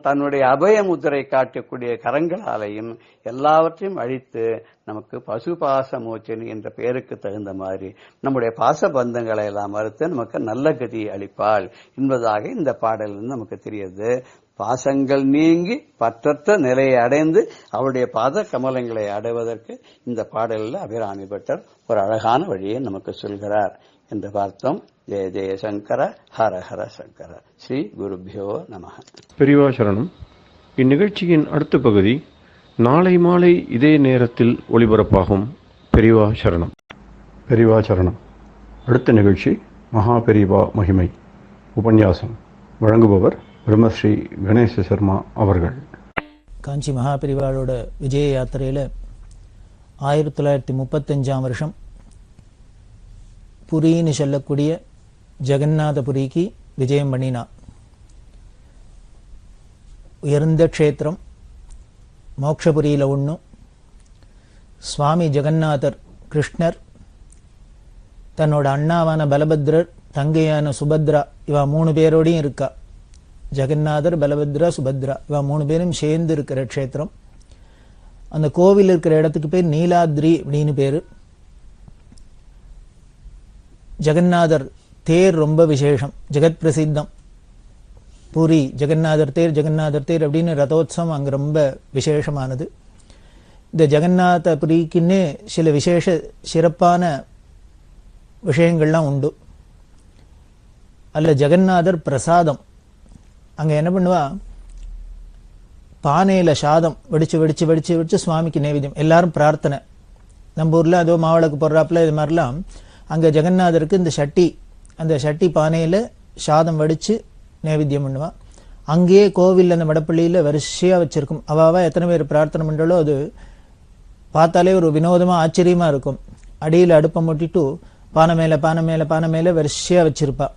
தன்னுடைய அபய முத்திரை காட்டக்கூடிய கரங்களாலையும் எல்லாவற்றையும் அழித்து நமக்கு பசுபாச மோச்சனி என்ற பெயருக்கு தகுந்த மாதிரி நம்முடைய பாச பந்தங்களை எல்லாம் மறுத்து நமக்கு நல்ல கதியை அளிப்பாள் என்பதாக இந்த பாடலில் நமக்கு தெரியுது. பாசங்கள் நீங்கி பற்றற்ற நிலையை அடைந்து அவருடைய பாத கமலங்களை அடைவதற்கு இந்த பாடலில் அபிராமி பட்டர் ஒரு அழகான வழியை நமக்கு சொல்கிறார் என்று பார்த்தோம். ஜெய ஜெய சங்கர, ஹர ஹர சங்கர. ஸ்ரீ குருபியோ நமஹ. பெரியவா சரணம். இந்நிகழ்ச்சியின் அடுத்த பகுதி நாளை மாலை இதே நேரத்தில் ஒளிபரப்பாகும். பெரியவா சரணம். பெரியவா சரணம். அடுத்த நிகழ்ச்சி மகா பெரியவா மகிமை உபன்யாசம். வழங்குபவர் பிரம்மஸ்ரீ கணேச சர்மா அவர்கள். காஞ்சி மகாபெரிவாளோட விஜய யாத்திரையில் 1935 வருஷம் புரின்னு சொல்லக்கூடிய ஜெகநாதபுரிக்கு விஜயம் பண்ணினா. உயர்ந்த க்ஷேத்திரம், மோட்சபுரியில் ஒன்று. சுவாமி ஜெகநாதர் கிருஷ்ணர் தன்னோட அண்ணாவான பலபத்ரர், தங்கையான சுபத்ரா, இவா 3 பேரோடையும் இருக்கா. ஜெகநாதர், பலபத்ரா, சுபத்ரா, இவா 3 பேரும் சேர்ந்து இருக்கிற க்ஷேத்திரம். அந்த கோவில் இருக்கிற இடத்துக்கு பேர் நீலாத்ரி அப்படின்னு பேரு. ஜெகநாதர் தேர் ரொம்ப விசேஷம், ஜெகத் பிரசித்தம். பூரி ஜெகநாதர் தேர், ஜெகநாதர் தேர் அப்படின்னு ரதோத்சவம் அங்கே ரொம்ப விசேஷமானது. இந்த ஜெகநாதபுரிக்குன்னு சில விசேஷ சிறப்பான விஷயங்கள்லாம் உண்டு. அதில் ஜெகநாதர் பிரசாதம் அங்கே என்ன பண்ணுவா, பானையில் சாதம் வெடிச்சு வெடிச்சு வெடிச்சு வெடிச்சு சுவாமிக்கு நைவேத்தியம். எல்லாரும் பிரார்த்தனை. நம்ம ஊரில் அதோ மாவிளக்கு போடுறாப்புல இது மாதிரிலாம் அங்கே ஜெகநாதருக்கு இந்த சட்டி, அந்த சட்டி பானையில் சாதம் வடித்து நைவேத்தியம் பண்ணுவாள். அங்கேயே கோவில் அந்த மடப்பள்ளியில் வரிசையாக வச்சுருக்கும். அவாவா எத்தனை பேர் பிரார்த்தனை பண்ணுறாலோ அது பார்த்தாலே ஒரு வினோதமாக ஆச்சரியமாக இருக்கும். அடியில் அடுப்பை முட்டிட்டு பானை மேலே பானை மேலே பானை மேலே வரிசையாக வச்சுருப்பா.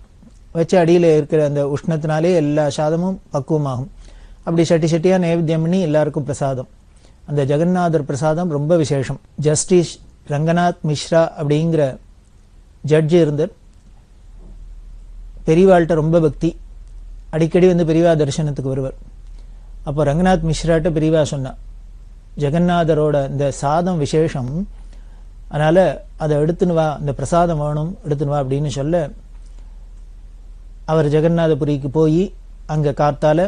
வச்சு அடியில் இருக்கிற அந்த உஷ்ணத்தினாலே எல்லா சாதமும் பக்குவமாகும். அப்படி சட்டி சட்டியாக நைவேத்தியம் பண்ணி எல்லாருக்கும் பிரசாதம். அந்த ஜெகநாதர் பிரசாதம் ரொம்ப விசேஷம். ஜஸ்டிஸ் ரங்கநாத் மிஸ்ரா அப்படிங்கிற ஜட்ஜு இருந்தார். பெரியவாள்கிட்ட ரொம்ப பக்தி, அடிக்கடி பெரியவா தரிசனத்துக்கு வருவார். அப்போ ரங்கநாத் மிஸ்ராட்ட பெரியவா சொன்னா, ஜெகநாதரோட இந்த சாதம் விசேஷம், அதனால அதை எடுத்துன்னு வா, இந்த பிரசாதம் வேணும் எடுத்துன்னு வா அப்படின்னு சொல்ல, அவர் ஜெகநாதபுரிக்கு போய் அங்கே காத்தால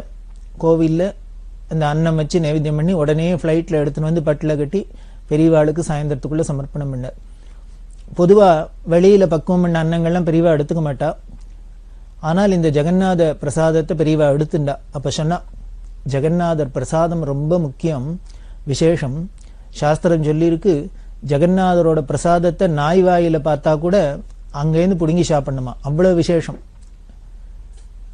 கோவிலில் அந்த அன்னம் வச்சு நைவேத்தியம் பண்ணி உடனே ஃப்ளைட்டில் எடுத்துன்னு வந்து பட்டில் கட்டி பெரியவாளுக்கு சாயந்தரத்துக்குள்ளே சமர்ப்பணம் பண்ணார். பொதுவாக வெளியில் பக்குவம் பண்ண அன்னங்கள்லாம் பெரியவா எடுத்துக்க மாட்டா. ஆனால் இந்த ஜெகநாத பிரசாதத்தை பெரியவா எடுத்துண்டா. அப்போ சொன்னா, ஜெகநாதர் பிரசாதம் ரொம்ப முக்கியம், விசேஷம். சாஸ்திரம் சொல்லியிருக்கு, ஜெகநாதரோட பிரசாதத்தை நாய் வாயில பார்த்தா கூட அங்கேருந்து பிடுங்கி சாப்பிடணுமா, அவ்வளோ விசேஷம்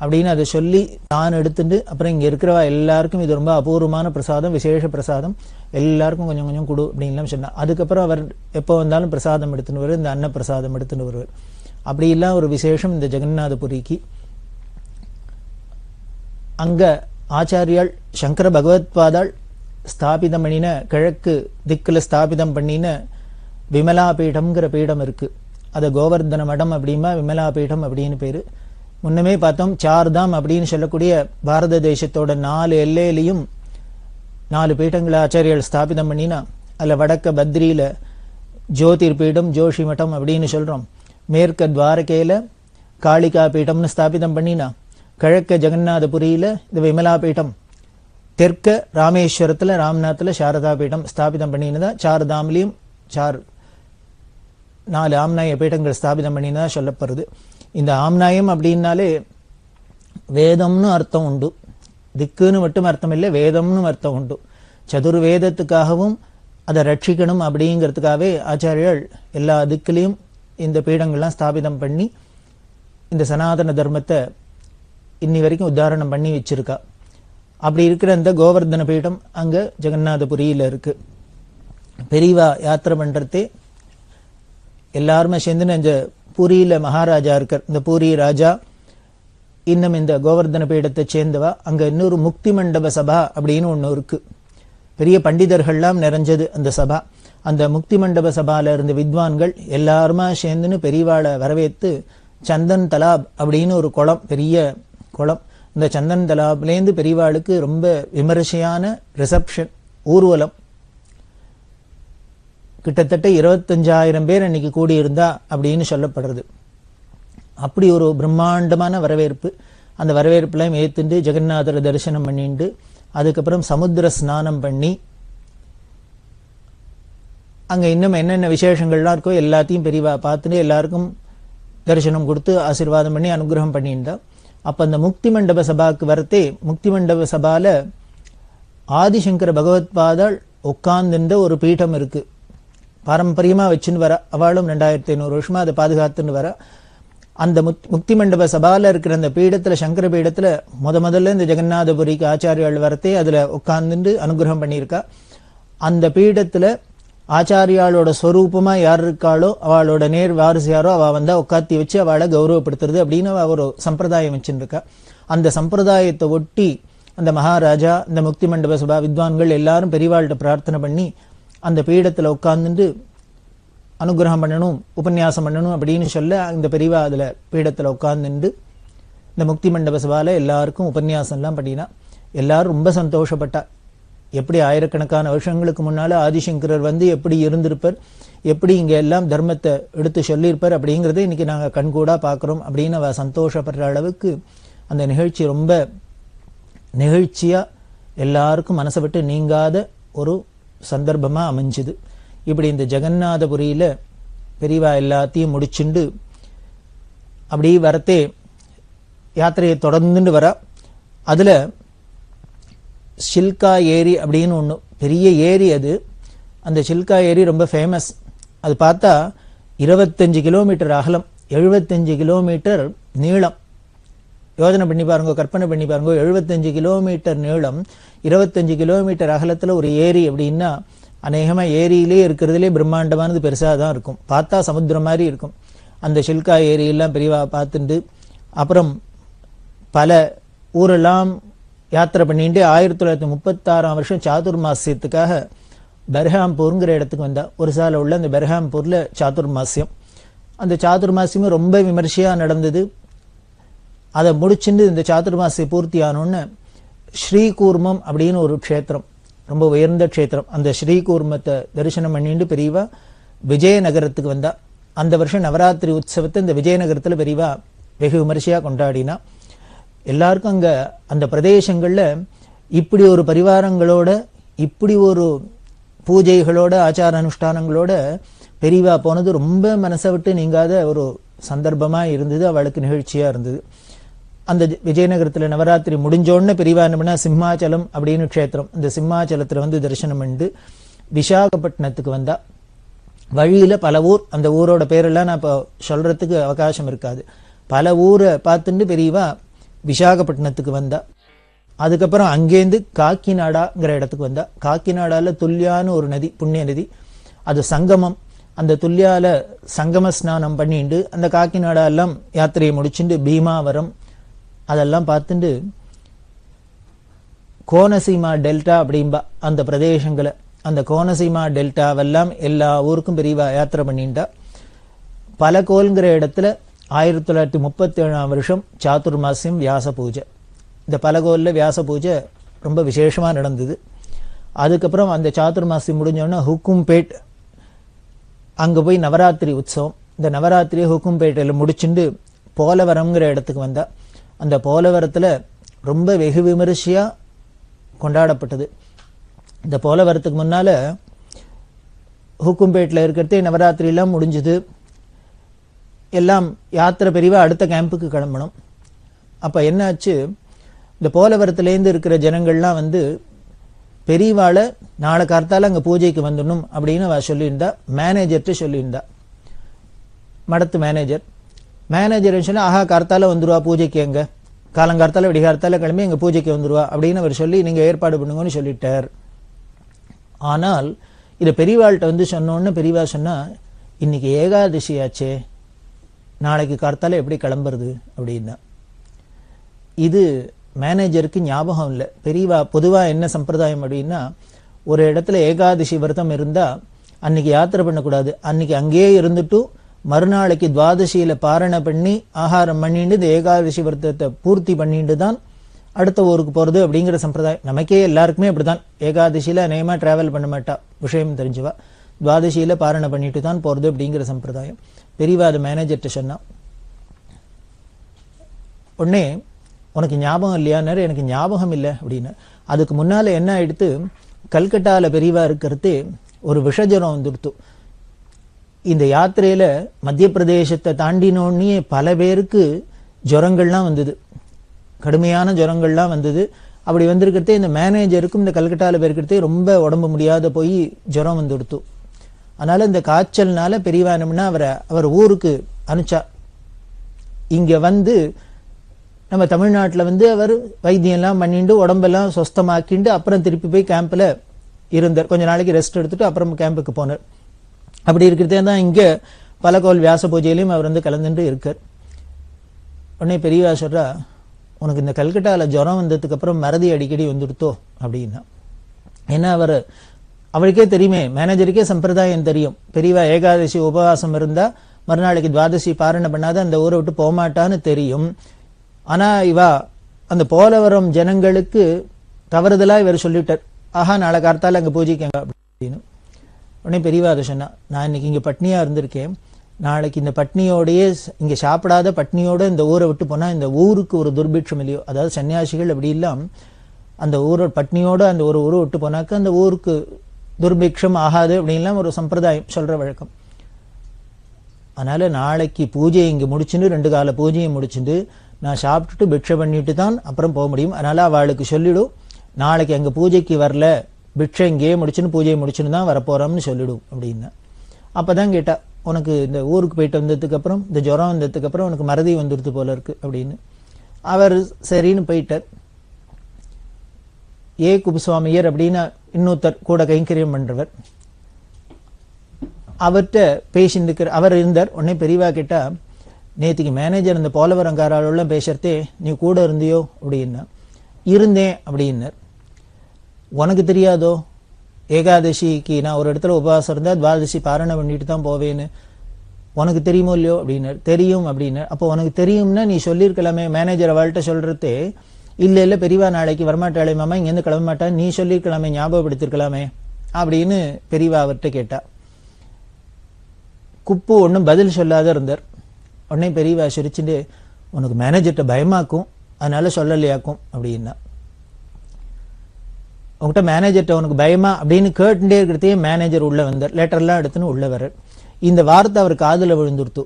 அப்படின்னு அதை சொல்லி தான் எடுத்துட்டு, அப்புறம் இங்கே இருக்கிறவா எல்லாருக்கும் இது ரொம்ப அபூர்வமான பிரசாதம், விசேஷ பிரசாதம், எல்லாருக்கும் கொஞ்சம் கொஞ்சம் கொடு அப்படின்லாம் சொன்னார். அதுக்கப்புறம் அவர் எப்போ வந்தாலும் பிரசாதம் எடுத்துன்னு வருவார், இந்த அன்ன பிரசாதம் எடுத்துன்னு வருவார். அப்படிலாம் ஒரு விசேஷம் இந்த ஜெகநாதபுரிக்கு. அங்க ஆச்சாரியால் சங்கர பகவத்பாதாள் ஸ்தாபிதம் பண்ணின, கிழக்கு திக்கில் ஸ்தாபிதம் பண்ணின விமலா பீடம்ங்கிற பீடம் இருக்கு. அதை கோவர்தன மடம் அப்படிமா விமலா பீடம் அப்படின்னு பேரு. முன்னமே பார்த்தோம், சார்தாம் அப்படின்னு சொல்லக்கூடிய பாரத தேசத்தோட 4 எல்லையிலையும் 4 பீடங்களை ஆச்சாரியால் ஸ்தாபிதம் பண்ணினா, அதில் வடக்க பத்ரியில ஜோதிர் பீடம் ஜோஷி மட்டம் அப்படின்னு சொல்றோம், மேற்க துவாரகையில காளிகா பீடம்னு ஸ்தாபிதம் பண்ணினா, கிழக்க ஜெகநாதபுரியில இந்த விமலா பீடம், தெற்க ராமேஸ்வரத்துல ராம்நாத்ல சாரதா பீடம் ஸ்தாபிதம் பண்ணினதா. சாரதாம்லையும் 4 ஆம்நாய பீடங்கள் ஸ்தாபிதம் பண்ணினதா சொல்லப்படுறது. இந்த ஆம்நாயம் அப்படின்னாலே வேதம்னு அர்த்தம் உண்டு, திக்குன்னு மட்டும் அர்த்தம் இல்லை, வேதம்னு அர்த்தம் உண்டு. சதுர்வேதத்துக்காகவும் அதை ரட்சிக்கணும் அப்படிங்கிறதுக்காகவே ஆச்சாரியர்கள் எல்லா திக்கிலையும் இந்த பீடங்கள்லாம் ஸ்தாபிதம் பண்ணி இந்த சனாதன தர்மத்தை இன்னி வரைக்கும் உத்தாரணம் பண்ணி வச்சிருக்கா. அப்படி இருக்கிற இந்த கோவர்தன பீடம் அங்க ஜெகநாதபுரியில இருக்கு. பெரியவா யாத்திரை பண்றதே எல்லாருமே சேர்ந்து, இந்த பூரியில மகாராஜா இருக்கார், இந்த பூரி ராஜா இன்னும் இந்த கோவர்தன பீடத்தை சேர்ந்தவா. அங்க இன்னொரு முக்தி மண்டப சபா அப்படின்னு ஒண்ணு இருக்கு, பெரிய பண்டிதர்கள்லாம் நிறைஞ்சது அந்த சபா. அந்த முக்தி மண்டப சபால இருந்த வித்வான்கள் எல்லாருமா சேர்ந்துன்னு பெரியவாளை வரவேற்று சந்தன் தலாப் அப்படின்னு ஒரு குளம், பெரிய குளம், இந்த சந்தன் தலாப்லேருந்து பெரியவாளுக்கு ரொம்ப விமரிசையான ரிசப்ஷன், ஊர்வலம். கிட்டத்தட்ட 25,000 பேர் அன்னைக்கு கூடியிருந்தா அப்படின்னு சொல்லப்படுறது. அப்படி ஒரு பிரம்மாண்டமான வரவேற்பு. அந்த வரவேற்புலாம் ஏத்துண்டு ஜெகநாதரை தரிசனம் பண்ணிட்டு அதுக்கப்புறம் சமுத்திர ஸ்நானம் பண்ணி அங்க இன்னும் என்னென்ன விசேஷங்கள்லாம் இருக்கோ எல்லாத்தையும் பெரியவா பார்த்துட்டு எல்லாருக்கும் தரிசனம் கொடுத்து ஆசீர்வாதம் பண்ணி அனுகிரகம் பண்ணியிருந்தா. அப்ப அந்த முக்தி மண்டப சபாவுக்கு வரத்தே, முக்தி மண்டப சபால ஆதிசங்கர பகவத்பாதாள் உட்கார்ந்துன்ற ஒரு பீடம் இருக்கு, பாரம்பரியமா வச்சுன்னு வர. அவளும் 2500 வருஷமா அதை பாதுகாத்துன்னு வர. அந்த முக்தி மண்டப சபால இருக்கிற அந்த பீடத்துல, சங்கர பீடத்துல முதல்ல இந்த ஜெகநாதபுரிக்கு ஆச்சாரியால் வரத்தே அதுல உட்கார்ந்துட்டு அனுகிரகம் பண்ணியிருக்கா. அந்த பீடத்துல ஆச்சாரியாளோட ஸ்வரூபமா யார் இருக்காளோ அவளோட நேர் வாரிசு யாரோ அவ வந்தா உட்காத்தி வச்சு அவளை கௌரவப்படுத்துறது அப்படின்னு ஒரு சம்பிரதாயம் வச்சுருக்கா. அந்த சம்பிரதாயத்தை ஒட்டி அந்த மகாராஜா, இந்த முக்தி மண்டப சபா வித்வான்கள் எல்லாரும் பெரியவாள்கிட்ட பிரார்த்தனை பண்ணி அந்த பீடத்துல உட்கார்ந்துட்டு அனுகிரகம் பண்ணணும், உபன்யாசம் பண்ணணும் அப்படின்னு சொல்ல இந்த பெரியவா அதுல பீடத்துல உட்கார்ந்துட்டு இந்த முக்தி மண்டப சபால எல்லாருக்கும் உபன்யாசம் எல்லாம் பண்ணினா. எல்லாரும் ரொம்ப சந்தோஷப்பட்டா. எப்படி ஆயிரக்கணக்கான வருஷங்களுக்கு முன்னால ஆதிசங்கரர் வந்து எப்படி இருந்திருப்பார், எப்படி இங்க எல்லாம் தர்மத்தை எடுத்து சொல்லியிருப்பார் அப்படிங்கறத இன்னைக்கு நாங்க கண்கூடா பாக்குறோம் அப்படின்னு அவ சந்தோஷப்படுற அளவுக்கு அந்த நிகழ்ச்சி ரொம்ப நிகழ்ச்சியா எல்லாருக்கும் மனசை விட்டு நீங்காத ஒரு சந்தர்ப்பமா அமைஞ்சுது. இப்படி இந்த ஜெகநாதபுரியில பெரியவா எல்லாத்தையும் முடிச்சுண்டு அப்படி வரத்தே யாத்திரையை தொடர்ந்துட்டு வர. அதுல சில்கா ஏரி அப்படின்னு ஒண்ணு பெரிய ஏரி, அது அந்த சில்கா ஏரி ரொம்ப ஃபேமஸ். அது பார்த்தா 25 கிலோமீட்டர் அகலம், 75 கிலோமீட்டர் நீளம். யோஜனை பண்ணி பாருங்க, கற்பனை பண்ணி பாருங்க, 75 கிலோமீட்டர் நீளம், 25 கிலோமீட்டர் அகலத்துல ஒரு ஏரி அப்படின்னா அநேகமா ஏரியிலே இருக்கிறதுலே பிரம்மாண்டமானது பெருசா தான் இருக்கும். பார்த்தா சமுத்திரம் மாதிரி இருக்கும். அந்த சில்கா ஏரியெல்லாம் பெரியவா பார்த்துட்டு அப்புறம் பல ஊரெல்லாம் யாத்திரை பண்ணிட்டு 1936ஆம் வருஷம் சாதுர்மாசியத்துக்காக பெர்ஹாம்பூர்ங்கிற இடத்துக்கு வந்தா. ஒரு சால உள்ள அந்த பெர்ஹாம்பூர்ல சாதுர்மாசியம். அந்த சாதுர்மாசியமும் ரொம்ப விமர்சையா நடந்தது. அதை முடிச்சுட்டு இந்த சாதுர்மாசியம் பூர்த்தி ஆனோன்னு ஸ்ரீகூர்மம் அப்படின்னு ஒரு க்ஷேத்திரம், ரொம்ப உயர்ந்த க்ஷேத்திரம். அந்த ஸ்ரீகூர்மத்தை தரிசனம் பண்ணிட்டு பெரியவா விஜயநகரத்துக்கு வந்தா. அந்த வருஷம் நவராத்திரி உற்சவத்தை இந்த விஜயநகரத்துல பெரியவா வெகு விமர்சையா கொண்டாடினா. எல்லாருக்கும் அங்க அந்த பிரதேசங்கள்ல இப்படி ஒரு பரிவாரங்களோட, இப்படி ஒரு பூஜைகளோட, ஆச்சார அனுஷ்டானங்களோட பெரியவா போனது ரொம்ப மனசை விட்டு நீங்காத ஒரு சந்தர்ப்பமா இருந்தது. அவளுக்கு நிகழ்ச்சியா இருந்தது. அந்த விஜயநகரத்துல நவராத்திரி முடிஞ்சோடனே பெரியவா என்ன பண்ணா, சிம்மாச்சலம் அப்படின்னு க்ஷேத்திரம், இந்த சிம்மாச்சலத்துல வந்து தரிசனம் பண்ணிட்டு விசாகப்பட்டினத்துக்கு வந்தா. வழியில பல ஊர், அந்த ஊரோட பேரெல்லாம் நான் இப்போ சொல்றதுக்கு அவகாசம் இருக்காது. பல ஊரை பார்த்துட்டு பெரியவா விசாகப்பட்டினத்துக்கு வந்தா. அதுக்கப்புறம் அங்கேருந்து காக்கிநாடாங்கிற இடத்துக்கு வந்தா. காக்கிநாடால துல்யான்னு ஒரு நதி, புண்ணிய நதி, அது சங்கமம். அந்த துல்யால சங்கம ஸ்நானம் பண்ணிட்டு அந்த காக்கிநாடா எல்லாம் யாத்திரையை முடிச்சுட்டு பீமாவரம் அதெல்லாம் பார்த்துட்டு கோனசீமா டெல்டா அப்படின்பா அந்த பிரதேசங்களை, அந்த கோனசீமா டெல்டாவெல்லாம் எல்லா ஊருக்கும் பெரியவா யாத்திரை பண்ணிட்டா. பலகோல்ங்கிற இடத்துல 1937 வருஷம் சாதுர்மாசியம் வியாச பூஜை. இந்த பலகோல்ல வியாச பூஜை ரொம்ப விசேஷமா நடந்தது. அதுக்கப்புறம் அந்த சாதுர்மாசியம் முடிஞ்சோன்னா ஹுக்கும்பேட், அங்க போய் நவராத்திரி உற்சவம். இந்த நவராத்திரியை ஹுக்கும்பேட்டையில் முடிச்சுட்டு போலவரம்ங்கிற இடத்துக்கு வந்தா. அந்த போலவரத்துல ரொம்ப வெகு விமரிசையா கொண்டாடப்பட்டது. இந்த போலவரத்துக்கு முன்னால ஹுக்கும்பேட்டில் இருக்கிறதே நவராத்திரி எல்லாம் முடிஞ்சது. எல்லாம் யாத்திரை பெரியவா அடுத்த கேம்புக்கு கிளம்பணும். அப்ப என்னாச்சு, இந்த போலவரத்துலேருந்து இருக்கிற ஜனங்கள்லாம் வந்து பெரியவாளை நாளை கார்த்தால அங்கே பூஜைக்கு வந்துடணும் அப்படின்னு அவ சொல்லியிருந்தா. மேனேஜர்கிட்ட சொல்லியிருந்தா, மடத்து மேனேஜர் சொன்னா, ஆஹா கார்த்தால வந்துருவா பூஜைக்கு, எங்க காலங்கார்த்தால விடிகார்த்தால கிளம்பி எங்க பூஜைக்கு வந்துருவா அப்படின்னு அவர் சொல்லி நீங்க ஏற்பாடு பண்ணுங்கன்னு சொல்லிட்டார். ஆனால் இதை பெரியவாள்கிட்ட வந்து சொன்னோன்னு பெரியவா சொன்னா, இன்னைக்கு ஏகாதசி ஆச்சே, நாளைக்கு கார்த்தால எப்படி கிளம்புறது அப்படின்னா. இது மேனேஜருக்கு ஞாபகம் இல்லை. பெரியவா பொதுவா என்ன சம்பிரதாயம் அப்படின்னா, ஒரு இடத்துல ஏகாதசி விரதம் இருந்தா அன்னைக்கு யாத்திரை பண்ணக்கூடாது, அன்னைக்கு அங்கேயே இருந்துட்டு மறுநாளைக்கு துவாதசியில பாரணை பண்ணி ஆகாரம் பண்ணிட்டு இந்த ஏகாதசி விரதத்தை பூர்த்தி பண்ணிட்டு தான் அடுத்த ஊருக்கு போறது அப்படிங்கிற சம்பிரதாயம். நமக்கே எல்லாருக்குமே அப்படிதான். ஏகாதசியில அநேகமா டிராவல் பண்ண மாட்டா, விஷயம் தெரிஞ்சுவா. துவாதசியில பாரணை பண்ணிட்டு தான் போறது அப்படிங்கிற சம்பிரதாயம். பெரியவா அது மேனேஜர்கிட்ட சொன்னா. உடனே உனக்கு ஞாபகம் இல்லையான்னு, எனக்கு ஞாபகம் இல்லை அப்படின்னு. அதுக்கு முன்னால என்ன ஆயிடுத்து, கல்கட்டால பெரியவா இருக்கிறது ஒரு விஷஜரம் வந்துடுத்து. இந்த யாத்திரையில மத்திய பிரதேசத்தை தாண்டினோடனே பல பேருக்கு ஜுரங்கள்லாம் வந்தது, கடுமையான ஜுரங்கள்லாம் வந்தது. அப்படி வந்திருக்கிறதே இந்த மேனேஜருக்கும் இந்த கல்கட்டால இருக்கிறதே ரொம்ப உடம்பு முடியாத போய் ஜுரம் வந்துடுத்து. அதனால இந்த காய்ச்சல்னால பெரியவா என்னம்னா அவர் ஊருக்கு அனுப்பிச்சா. இங்க வந்து நம்ம தமிழ்நாட்டில் வந்து அவர் வைத்தியம்லாம் பண்ணிட்டு உடம்பெல்லாம் சொஸ்தமாக்கிண்டு அப்புறம் திருப்பி போய் கேம்பில் இருந்தார். கொஞ்ச நாளைக்கு ரெஸ்ட் எடுத்துட்டு அப்புறம் கேம்புக்கு போனார். அப்படி இருக்கிறதே தான் இங்க பலகோல் வியாச பூஜையிலையும் அவர் வந்து கலந்துட்டு இருக்கார். உடனே பெரியவா சொல்றா, உனக்கு இந்த கல்கட்டால ஜுரம் வந்ததுக்கு அப்புறம் மறதி அடிக்கடி வந்துடுத்தோ அப்படின்னா. ஏன்னா அவருக்கே தெரியுமே, மேனேஜருக்கே சம்பிரதாயம் தெரியும். பெரியவா ஏகாதசி உபவாசம் இருந்தா மறுநாளைக்கு துவாதசி பாரணை பண்ணாத அந்த ஊரை விட்டு போகமாட்டான்னு தெரியும். ஆனா இவா அந்த போலவரம் ஜனங்களுக்கு தவறுதலா இவர் சொல்லிட்டார், ஆஹா நாளை கார்த்தால அங்க பூஜைக்காங்க அப்படின்னு. உடனே பெரியவா அதை சொன்னா, நான் இன்னைக்கு இங்க பட்னியா இருந்திருக்கேன், நாளைக்கு இந்த பட்னியோடையே இங்க சாப்பிடாத பட்னியோட இந்த ஊரை விட்டு போனா இந்த ஊருக்கு ஒரு துர்பிட்சம் இல்லையோ. அதாவது சன்னியாசிகள் அப்படி இல்லாம் அந்த ஊரோட பட்னியோட அந்த ஒரு ஊரை விட்டு போனாக்க அந்த ஊருக்கு துர்பிக்ஷம் ஆகாது அப்படின்லாம் ஒரு சம்பிரதாயம் சொல்ற வழக்கம். அதனால நாளைக்கு பூஜையை இங்க முடிச்சுட்டு 2 கால பூஜையை முடிச்சுட்டு நான் சாப்பிட்டுட்டு பிக்ஷை பண்ணிட்டு தான் அப்புறம் போக முடியும். அதனால அவளுக்கு சொல்லிடும், நாளைக்கு அங்க பூஜைக்கு வரல, பிக்ஷை இங்கேயே முடிச்சுன்னு பூஜையை முடிச்சுன்னு தான் வரப்போறோம்னு சொல்லிடும் அப்படின்னு. அப்பதான் கேட்டா, உனக்கு இந்த ஊருக்கு போயிட்டு வந்ததுக்கு அப்புறம் இந்த ஜுரம் வந்ததுக்கு அப்புறம் உனக்கு மறதி வந்துடுது போல இருக்கு அப்படின்னு. அவர் சரின்னு போயிட்டார். குப்புசுவாமியர் அப்படின்னு இன்னொருத்தர் கூட கைங்கரியம் பண்றவர், அவர்கிட்ட பேசிட்டு அவர் இருந்தார். உடனே பெரியவா கேட்டா, நேற்றுக்கு மேனேஜர் இந்த போலவரங்காராளெல்லாம் பேசுறதே நீ கூட இருந்தியோ அப்படின்னா. இருந்தேன் அப்படின்னார். உனக்கு தெரியாதோ ஏகாதசிக்கு நான் ஒரு இடத்துல உபவாசம் இருந்தா துவாதசி பாரணை பண்ணிட்டு தான் போவேன்னு, உனக்கு தெரியுமோ இல்லையோ அப்படின்னார். தெரியும் அப்படின்னார். அப்போ உனக்கு தெரியும்னா நீ சொல்லியிருக்கலாமே, மேனேஜர் அவள்கிட்ட சொல்றதே இல்ல பெரியவா நாளைக்கு வரமாட்டாளே மாமா, இங்கேருந்து கிளம்ப மாட்டான், நீ சொல்லியிருக்கலாமே, ஞாபகப்படுத்திருக்கலாமே அப்படின்னு பெரியவா அவர்கிட்ட கேட்டா. குப்பு ஒன்றும் பதில் சொல்லாத இருந்தார். உடனே பெரியவா சிரிச்சுட்டு, உனக்கு மேனேஜர்கிட்ட பயமாக்கும் அதனால சொல்லலையாக்கும் அப்படின்னா. உங்ககிட்ட மேனேஜர்கிட்ட உனக்கு பயமா அப்படின்னு கேட்டுட்டே இருக்கிறதையே மேனேஜர் உள்ள வந்தார். லெட்டர்லாம் எடுத்துன்னு உள்ள வர இந்த வார்த்தை அவர் காதுல விழுந்துருத்து.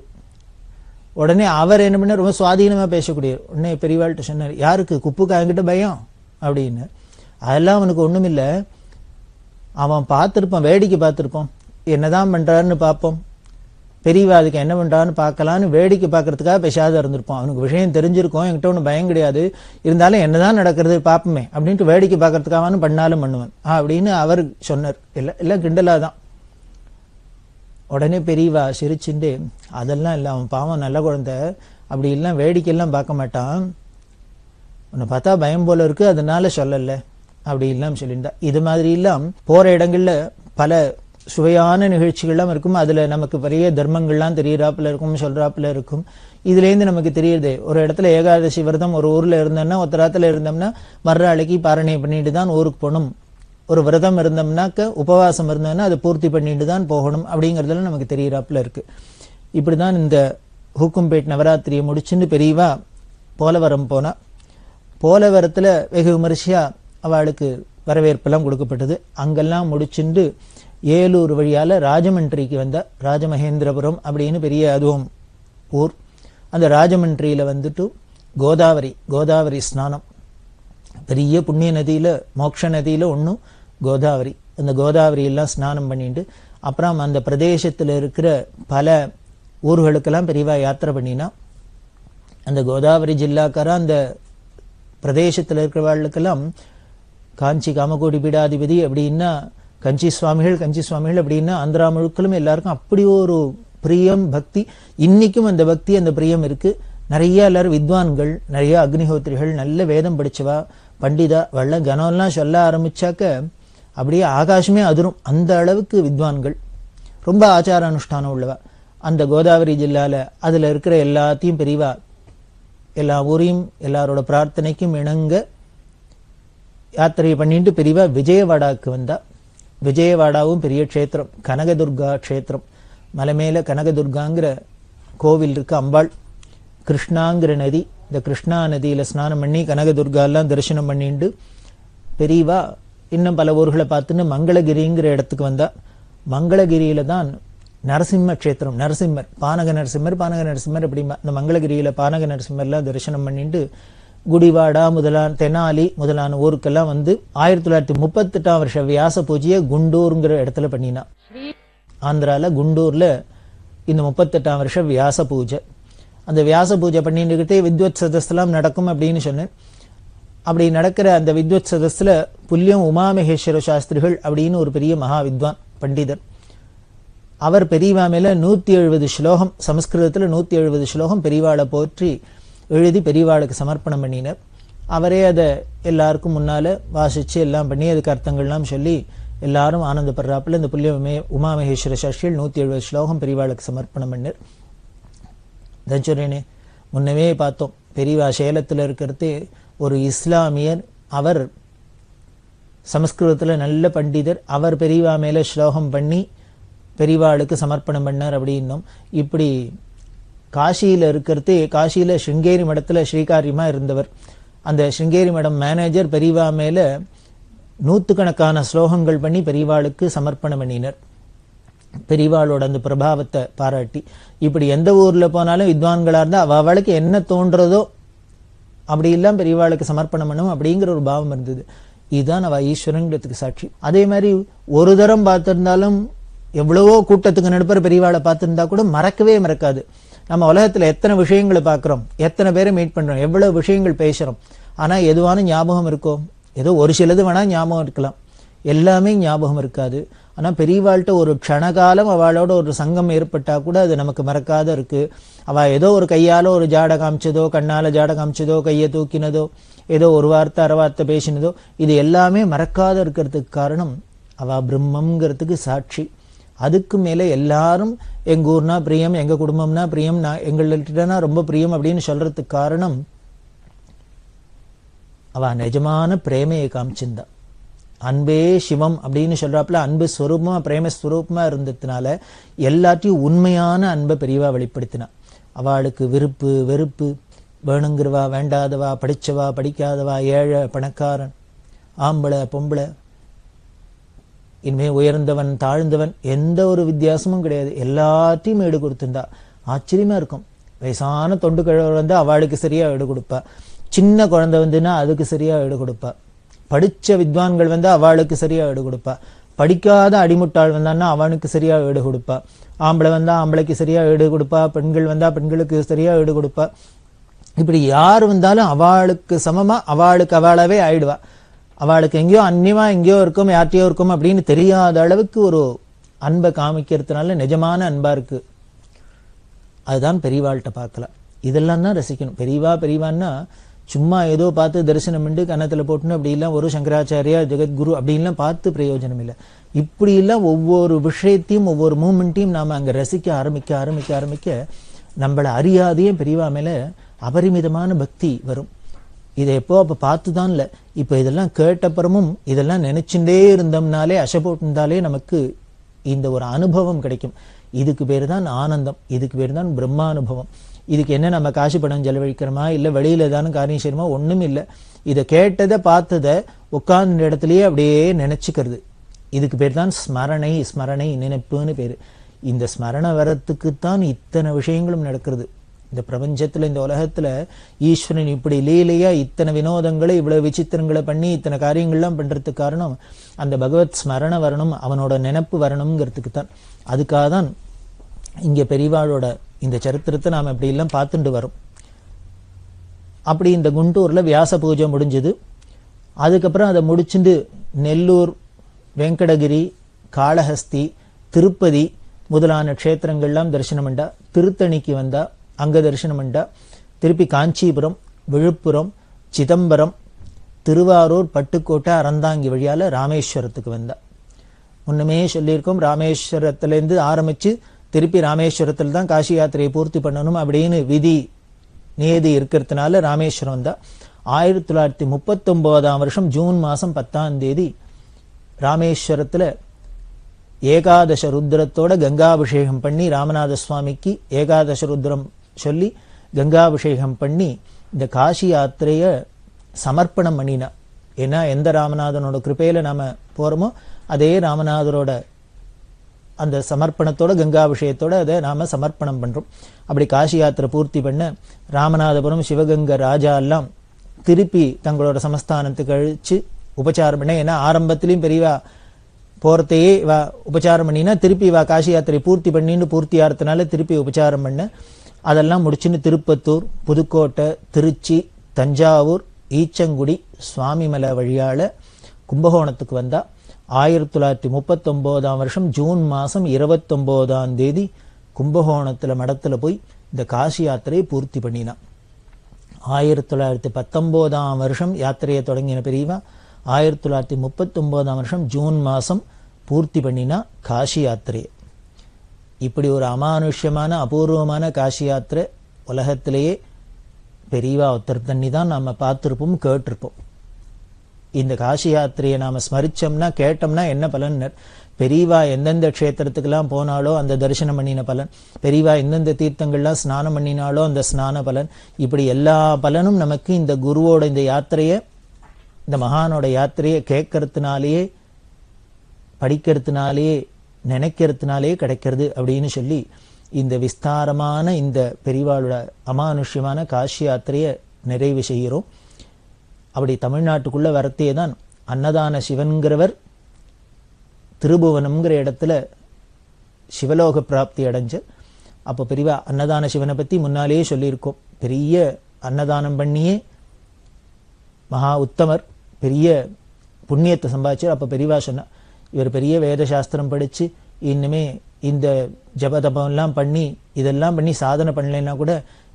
உடனே அவர் என்ன பண்ணார், ரொம்ப சுவாதீனமா பேசக்கூடிய உடனே பெரியவாள்கிட்ட சொன்னார், யாருக்கு குப்புக்கு அவன்கிட்ட பயம் அப்படின்னு. அதெல்லாம் அவனுக்கு ஒண்ணுமில்ல, அவன் பார்த்திருப்பான், வேடிக்கை பார்த்திருப்பான், என்னதான் பண்றாருன்னு பார்ப்போம், பெரியவா அதுக்கு என்ன பண்றான்னு பார்க்கலான்னு வேடிக்கை பார்க்கறதுக்காக பேசாத இருந்திருப்பான். அவனுக்கு விஷயம் தெரிஞ்சிருக்கும், என்கிட்ட ஒன்றும் பயம் கிடையாது, இருந்தாலும் என்னதான் நடக்கிறது பார்ப்போமே அப்படின்ட்டு வேடிக்கை பார்க்கறதுக்காக பண்ணாலும் பண்ணுவான் அப்படின்னு அவர் சொன்னார். எல்லாம் கிண்டலாதான். உடனே பெரியவா சிரிச்சுட்டு, அதெல்லாம் இல்லை, அவன் பாவம் நல்ல குழந்தை, அப்படி எல்லாம் வேடிக்கையெல்லாம் பார்க்க மாட்டான், உன்னை பார்த்தா பயம் போல இருக்கு அதனால சொல்லல அப்படி இல்லாம சொல்லியிருந்தா. இது மாதிரி எல்லாம் போற இடங்கள்ல பல சுவையான நிகழ்ச்சிகள்லாம் இருக்கும். அதுல நமக்கு பெரிய தர்மங்கள்லாம் தெரியறாப்புல இருக்கும், சொல்றாப்புல இருக்கும். இதுல இருந்து நமக்கு தெரியுது, ஒரு இடத்துல ஏகாதசி விரதம் ஒரு ஊர்ல இருந்தோம்னா, ஒத்தராத்துல இருந்தோம்னா மறுநாளைக்கு பாரணை பண்ணிட்டு தான் ஊருக்கு போகணும். ஒரு விரதம் இருந்தோம்னாக்க உபவாசம் இருந்தோம்னா அதை பூர்த்தி பண்ணிட்டு தான் போகணும் அப்படிங்கறதுல நமக்கு தெரியறாப்புல இருக்கு. இப்படிதான் இந்த ஹூக்கும்பேட் நவராத்திரியை முடிச்சுட்டு பெரியவா போலவரம் போனா. போலவரத்துல வெகு விமரிசையா அவளுக்கு வரவேற்பெல்லாம் கொடுக்கப்பட்டது. அங்கெல்லாம் முடிச்சுண்டு ஏலூர் வழியால ராஜமன்றிக்கு வந்த, ராஜமகேந்திரபுரம் அப்படின்னு பெரிய அதுவும் ஊர். அந்த ராஜமன்றியில வந்துட்டு கோதாவரி ஸ்நானம், பெரிய புண்ணிய நதியில மோட்ச நதியில ஒன்றும் கோதாவரி. அந்த கோதாவரி எல்லாம் ஸ்நானம் பண்ணிட்டு அப்புறம் அந்த பிரதேசத்துல இருக்கிற பல ஊர்களுக்கெல்லாம் பெரியவா யாத்திரை பண்ணினா. அந்த கோதாவரி ஜில்லாக்கார அந்த பிரதேசத்துல இருக்கிறவாளுக்கெல்லாம் காஞ்சி காமகோடி பீடாதிபதி அப்படின்னா கஞ்சி சுவாமிகள் அப்படின்னா ஆந்திரா முழுக்களும் எல்லாருக்கும் அப்படி ஒரு பிரியம் பக்தி. இன்னைக்கும் அந்த பக்தி அந்த பிரியம் இருக்கு. நிறைய எல்லாரும் வித்வான்கள், நிறைய அக்னிஹோத்திரிகள், நல்ல வேதம் படிச்சவா, பண்டிதா, வெள்ள கனம்லாம் சொல்ல ஆரம்பிச்சாக்க அப்படியே ஆகாசமே அதிரும். அந்த அளவுக்கு வித்வான்கள், ரொம்ப ஆச்சார அனுஷ்டானம் உள்ளவா. அந்த கோதாவரி ஜில்லால அதுல இருக்கிற எல்லாத்தையும் பெரியவா எல்லா ஊரையும் எல்லாரோட பிரார்த்தனைக்கும் இணங்க யாத்திரை பண்ணிட்டு பெரியவா விஜயவாடாவுக்கு வந்தா. விஜயவாடாவும் பெரிய க்ஷேத்திரம், கனகதுர்கா க்ஷேத்திரம். மலை மேல கனகதுர்காங்கிற கோவில் இருக்கு, அம்பாள். கிருஷ்ணாங்கிற நதி, இந்த கிருஷ்ணா நதியில ஸ்நானம் பண்ணி கனகதுர்கா எல்லாம் தரிசனம் பண்ணிட்டு பெரியவா இன்னும் பல ஊர்களை பார்த்துன்னு மங்களகிரிங்கிற இடத்துக்கு வந்தா. மங்களகிரியில தான் நரசிம்ம க்ஷேத்திரம், நரசிம்மர், பானக நரசிம்மர் அப்படிமா. இந்த மங்களகிரியில பானக நரசிம்மர்லாம் தரிசனம் பண்ணிட்டு குடிவாடா தெனாலி முதலான ஊருக்கெல்லாம் வந்து 1938 வருஷ வியாச பூஜையை குண்டூருங்கிற இடத்துல பண்ணினா. ஆந்திரால குண்டூர்ல இந்த 38 வருஷ வியாச பூஜை. அந்த வியாச பூஜை பண்ணிட்டு வித்வத் சதஸ்லாம் நடக்கும் அப்படின்னு சொன்னேன். அப்படி நடக்கிற அந்த வித்வத் சதஸ்ல புல்யம் உமாமகேஸ்வர சாஸ்திரிகள் அப்படின்னு ஒரு பெரிய மகா வித்வான் பண்டிதர். அவர் பெரியவா மேல 170 ஸ்லோகம், சமஸ்கிருதத்துல 170 ஸ்லோகம் பெரியவாளை போற்றி எழுதி பெரியவாளுக்கு சமர்ப்பணம் பண்ணினர். அவரே அதை எல்லாருக்கும் முன்னால வாசிச்சு எல்லாம் பண்ணி அதுக்கு அர்த்தங்கள்லாம் சொல்லி எல்லாரும் ஆனந்தப்படுறாப்புல இந்த புல்ய உமாமகேஸ்வர சாஸ்திரிகள் 170 ஸ்லோகம் பெரியவாளுக்கு சமர்ப்பணம் பண்ணர். தஞ்சோரேனே முன்னவே பார்த்தோம், பெரியவா சேலத்துல இருக்கிறது ஒரு இஸ்லாமியர், அவர் சமஸ்கிருதத்துல நல்ல பண்டிதர், அவர் பெரியவா மேல ஸ்லோகம் பண்ணி பெரியவாளுக்கு சமர்ப்பணம் பண்ணார் அப்படின்னும். இப்படி காசியில இருக்கிறது, காசியில ஸ்ருங்கேரி மடத்துல ஸ்ரீகாரியமா இருந்தவர். அந்த ஸ்ருங்கேரி மடம் மேனேஜர் பெரியவா மேல 100கணக்கான ஸ்லோகங்கள் பண்ணி பெரியவாளுக்கு சமர்ப்பணம் பண்ணினர், பெரியவாளோட அந்த பிரபாவத்தை பாராட்டி. இப்படி எந்த ஊர்ல போனாலும் வித்வான்களா இருந்தா அவளுக்கு என்ன தோன்றதோ அப்படி எல்லாம் பெரியவாளுக்கு சமர்ப்பணம் பண்ணும் அப்படிங்கிற ஒரு பாவம் இருந்தது. இதுதான் அவ ஈஸ்வரங்கிறதுக்கு சாட்சி. அதே மாதிரி ஒரு தரம் பார்த்திருந்தாலும் எவ்வளவோ கூட்டத்துக்கு நடுப்பர் பெரியவாளை பார்த்திருந்தா கூட மறக்கவே மறக்காது. நம்ம உலகத்துல எத்தனை விஷயங்களை பார்க்கிறோம், எத்தனை பேரை மீட் பண்றோம், எவ்வளவு விஷயங்கள் பேசுறோம், ஆனா எதுவான ஞாபகம் இருக்கோ? ஏதோ ஒரு சிலது வேணா ஞாபகம் இருக்கலாம், எல்லாமே ஞாபகம் இருக்காது. ஆனா பெரியவாள்கிட்ட ஒரு க்ஷணகாலம் அவளோட ஒரு சங்கம் ஏற்பட்டா கூட அது நமக்கு மறக்காத இருக்கு. அவ ஏதோ ஒரு கையால ஒரு ஜாட காமிச்சதோ, கண்ணால ஜாட காமிச்சதோ, கையை தூக்கினதோ, ஏதோ ஒரு வார்த்தை அரை வார்த்தை பேசினதோ, இது எல்லாமே மறக்காத இருக்கிறதுக்கு காரணம் அவ பிரம்மங்கிறதுக்கு சாட்சி. அதுக்கு மேல எல்லாரும் எங்க ஊர்னா பிரியம், எங்க குடும்பம்னா பிரியம், நான் எங்கள்கிட்டனா ரொம்ப பிரியம் அப்படின்னு சொல்றதுக்கு காரணம் அவ நிஜமான பிரேமையை காமிச்சிருந்தா. அன்பே சிவம் அப்படின்னு சொல்றாப்புல அன்பு ஸ்வரூபமா பிரேமஸ்வரூபமா இருந்ததுனால எல்லாத்தையும் உண்மையான அன்பை பெரியவா வெளிப்படுத்தினா. அவளுக்கு விருப்பு வெறுப்பு, வேணுங்கிறவா வேண்டாதவா, படிச்சவா படிக்காதவா, ஏழை பணக்காரன், ஆம்பளை பொம்பளை, இனிமே உயர்ந்தவன் தாழ்ந்தவன் எந்த ஒரு வித்தியாசமும் கிடையாது. எல்லாத்தையும் ஈடு கொடுத்துருந்தா ஆச்சரியமா இருக்கும். வயசான தொண்டு கிழவர் வந்து அவளுக்கு சரியா ஈடு கொடுப்பா. சின்ன குழந்தை வந்துன்னா அதுக்கு சரியா ஈடு கொடுப்பா. படிச்ச வித்வான்கள் வந்து அவளுக்கு சரியா ஈடு கொடுப்பா. படிக்காத அடிமுட்டாள் வந்தான்னா அவனுக்கு சரியா ஈடு கொடுப்பா. ஆம்பளை வந்தா ஆம்பளைக்கு சரியா ஈடு கொடுப்பா. பெண்கள் வந்தா பெண்களுக்கு சரியா ஈடு கொடுப்பா. இப்படி யார் வந்தாலும் அவளுக்கு சமமா அவளுக்கு அவளாவே ஆயிடுவா. அவளுக்கு எங்கேயோ அந்நியமா எங்கேயோ இருக்கும், யார்ட்டையோ இருக்கும் அப்படின்னு தெரியாத அளவுக்கு ஒரு அன்பை காமிக்கிறதுனால நிஜமான அன்பா இருக்கு. அதுதான் பெரியவாள்கிட்ட பார்க்கலாம். இதெல்லாம் தான் ரசிக்கணும். பெரியவான்னா சும்மா ஏதோ பார்த்து தரிசனம் பண்ணி கன்னத்துல போட்டுன்னு அப்படி எல்லாம் ஒரு சங்கராச்சாரியா ஜெகத்குரு அப்படின்லாம் பார்த்து பிரயோஜனம் இல்லை. இப்படி எல்லாம் ஒவ்வொரு விஷயத்தையும் ஒவ்வொரு மூமெண்ட்டையும் நாம அங்க ரசிக்க ஆரம்பிக்க நம்மளை அறியாதையே பெரியவா மேல அபரிமிதமான பக்தி வரும். இதை எப்போ அப்ப பார்த்துதான் இல்லை, இப்ப இதெல்லாம் கேட்டப்புறமும் இதெல்லாம் நினைச்சுட்டே இருந்தோம்னாலே அசை போட்டிருந்தாலே நமக்கு இந்த ஒரு அனுபவம் கிடைக்கும். இதுக்கு பேர் தான் ஆனந்தம், இதுக்கு பேர் தான் பிரம்மானுபவம். இதுக்கு என்ன நம்ம காசு பணம் செலவழிக்கிறோமா இல்லை வெளியில ஏதானும் காரியம் செய்யணுமா? ஒண்ணும் இல்லை. இதை கேட்டதை பார்த்ததை உட்கார்ந்த இடத்துலயே அப்படியே நினைச்சுக்கிறது. இதுக்கு பேர் தான் ஸ்மரணை நினைப்புன்னு பேரு. இந்த ஸ்மரணை வரத்துக்குத்தான் இத்தனை விஷயங்களும் நடக்கிறது. இந்த பிரபஞ்சத்துல இந்த உலகத்துல ஈஸ்வரன் இப்படி லீலையா இத்தனை வினோதங்களை இவ்வளவு விசித்திரங்களை பண்ணி இத்தனை காரியங்கள்லாம் பண்றதுக்கு காரணம் அந்த பகவத் ஸ்மரணை வரணும், அவனோட நினைப்பு வரணுங்கிறதுக்கு தான். அதுக்காக தான் இங்க பெரியவாளோட இந்த சரித்திரத்தை நாம இப்படி எல்லாம் பார்த்துட்டு வரோம். அப்படி இந்த குண்டூர்ல வியாச பூஜை முடிஞ்சது. அதுக்கப்புறம் அதை முடிச்சுட்டு நெல்லூர், வெங்கடகிரி, காளஹஸ்தி, திருப்பதி முதலான க்ஷேத்திரங்கள்லாம் தரிசனம் பண்ணா. திருத்தணிக்கு வந்தா, அங்க தரிசனம் பண்ணா. திருப்பி காஞ்சிபுரம், விழுப்புரம், சிதம்பரம், திருவாரூர், பட்டுக்கோட்டை, அறந்தாங்கி வழியால ராமேஸ்வரத்துக்கு வந்தா. முன்னமே சொல்லியிருக்கோம், ராமேஸ்வரத்திலேருந்து ஆரம்பிச்சு திருப்பி ராமேஸ்வரத்தில் தான் காசி யாத்திரையை பூர்த்தி பண்ணணும் அப்படின்னு விதி நியதி இருக்கிறதுனால ராமேஸ்வரம் வந்தா. 1939 ஜூன் மாசம் 10 ராமேஸ்வரத்துல ஏகாதச ருத்ரத்தோட கங்காபிஷேகம் பண்ணி ராமநாத சுவாமிக்கு ஏகாதச ருத்ரம் சொல்லி கங்காபிஷேகம் பண்ணி இந்த காசி யாத்திரைய சமர்ப்பணம் பண்ணினா. ஏன்னா எந்த ராமநாதனோட கிருபையில நாம போறோமோ அதே ராமநாதரோட அந்த சமர்ப்பணத்தோட கங்காபிஷேகத்தோட அதை நாம சமர்ப்பணம் பண்றோம். அப்படி காசி யாத்திரை பூர்த்தி பண்ண ராமநாதபுரம், சிவகங்கை ராஜா எல்லாம் திருப்பி தங்களோட சமஸ்தானத்துக்கு கழிச்சு உபச்சாரம் பண்ண. ஏன்னா ஆரம்பத்திலையும் பெரியவா போறதையே இவா உபச்சாரம் பண்ணினா திருப்பி இவா காசி யாத்திரை பூர்த்தி பண்ணின்னு பூர்த்தி ஆகிறதுனால திருப்பி உபச்சாரம் பண்ண. அதெல்லாம் முடிச்சுன்னு திருப்பத்தூர், புதுக்கோட்டை, திருச்சி, தஞ்சாவூர், ஈச்சங்குடி, சுவாமிமலை வழியால கும்பகோணத்துக்கு வந்தா. 1939 ஜூன் மாசம் 29 கும்பகோணத்துல மடத்துல போய் இந்த காசி யாத்திரையை பூர்த்தி பண்ணினா. 1919 யாத்திரையை தொடங்கின பெரியவா 1939 ஜூன் மாசம் பூர்த்தி பண்ணினா காசி யாத்திரையை. இப்படி ஒரு அமானுஷ்யமான அபூர்வமான காசி யாத்திரை உலகத்திலேயே பெரியவா ஒருத்தர் தண்ணி தான் நாம பார்த்திருப்போம், கேட்டிருப்போம். இந்த காசி யாத்திரையை நாம ஸ்மரிச்சோம்னா கேட்டோம்னா என்ன பலன்? பெரியவா எந்தெந்த க்ஷேத்திரத்துக்கெல்லாம் போனாலோ அந்த தரிசனம் பண்ணின பலன், பெரியவா எந்தெந்த தீர்த்தங்கள்லாம் ஸ்நானம் பண்ணினாலோ அந்த ஸ்நான பலன், இப்படி எல்லா பலனும் நமக்கு இந்த குருவோட இந்த யாத்திரைய, இந்த மகானோட யாத்திரையை கேட்கறதுனாலேயே, படிக்கிறதுனாலேயே, நினைக்கிறதுனாலேயே கிடைக்கிறது அப்படின்னு சொல்லி இந்த விஸ்தாரமான இந்த பெரியவாளோட அமானுஷ்யமான காசி யாத்திரையை நிறைவு செய்கிறோம். அப்படி தமிழ்நாட்டுக்குள்ள வரத்தே தான் அன்னதான சிவன்கிறவர் திருபுவனம்ங்கிற இடத்துல சிவலோக பிராப்தி அடைஞ்ச. அப்போ பெரியவா அன்னதான சிவனை பத்தி முன்னாலேயே சொல்லியிருக்கோம். பெரிய அன்னதானம் பண்ணியே மகா உத்தமர், பெரிய புண்ணியத்தை சம்பாதிச்சார். அப்ப பெரியவா சொன்னா, இவர் பெரிய வேத சாஸ்திரம் படிச்சு இன்னுமே இந்த ஜபதபம் எல்லாம் பண்ணி இதெல்லாம் பண்ணி சாதனை பண்ணலைன்னா கூட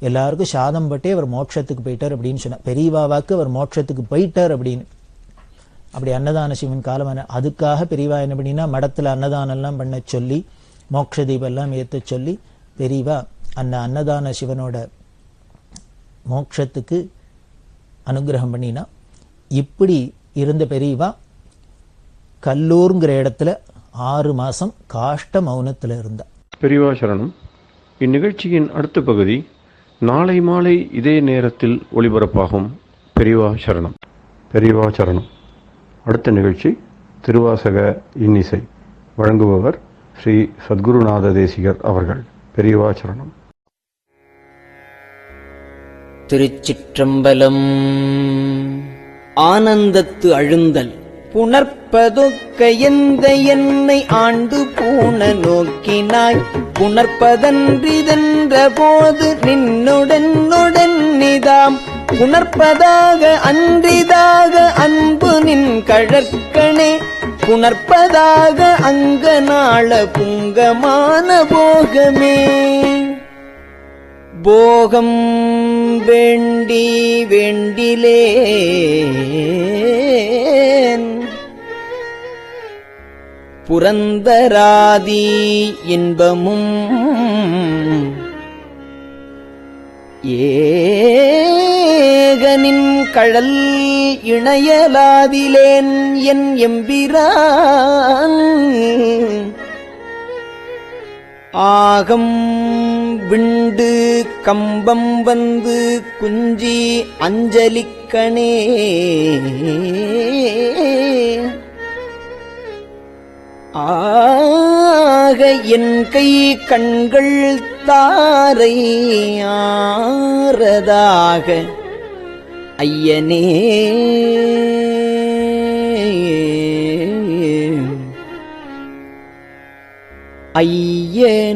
எல்லாருக்கும் சாதம் பட்டே அவர் மோட்சத்துக்கு போயிட்டார் அப்படின்னு சொன்னா. பெரியவாவாக்கு அவர் மோட்சத்துக்கு போயிட்டார் அப்படின்னு. அப்படி அன்னதான சிவன் காலமான அதுக்காக பெரியவா என்ன பண்ணினா மடத்துல அன்னதானம் எல்லாம் பண்ண சொல்லி மோட்ச தீபம் எல்லாம் ஏற்ற சொல்லி பெரியவா அந்த அன்னதான சிவனோட மோட்சத்துக்கு அனுகிரகம் பண்ணினா. இப்படி இருந்த பெரியவா கல்லூர்ங்கிற இடத்துல 6 மாசம் காஷ்ட மௌனத்துல இருந்தா. பெரியவா சரணம். இந்நிகழ்ச்சியின் அடுத்த பகுதி நாளை மாலை இதே நேரத்தில் ஒளிபரப்பாகும். பெரியவா சரணம். பெரியவா சரணம். அடுத்த நிகழ்ச்சி திருவாசக இன்னிசை வழங்குபவர் ஸ்ரீ சத்குருநாத தேசிகர் அவர்கள். பெரியவாச்சரணம். திருச்சிற்றம்பலம். ஆனந்தத்து அழுந்தல். புணர்ப்பதொக்க எந்த என்னை ஆண்டு பூண நோக்கினாய், புணர்ப்பதன்றிதென்ற போது நின்னுடன் நிதாம், புணர்ப்பதாக அன்றிதாக அன்பு நின் கழற்கணே, புணர்ப்பதாக அங்க நாள புங்கமான போகமே. போகம் வேண்டி வேண்டிலேன், புரந்தராதி இன்பமும் ஏகனின் கழல் இணையலாதிலேன் என் எம்பிரான். ஆகம் விண்டு கம்பம் வந்து குஞ்சி அஞ்சலிக்கணே, ஆக என் கை கண்கள் தாரை ஆரதாக ஐயனே.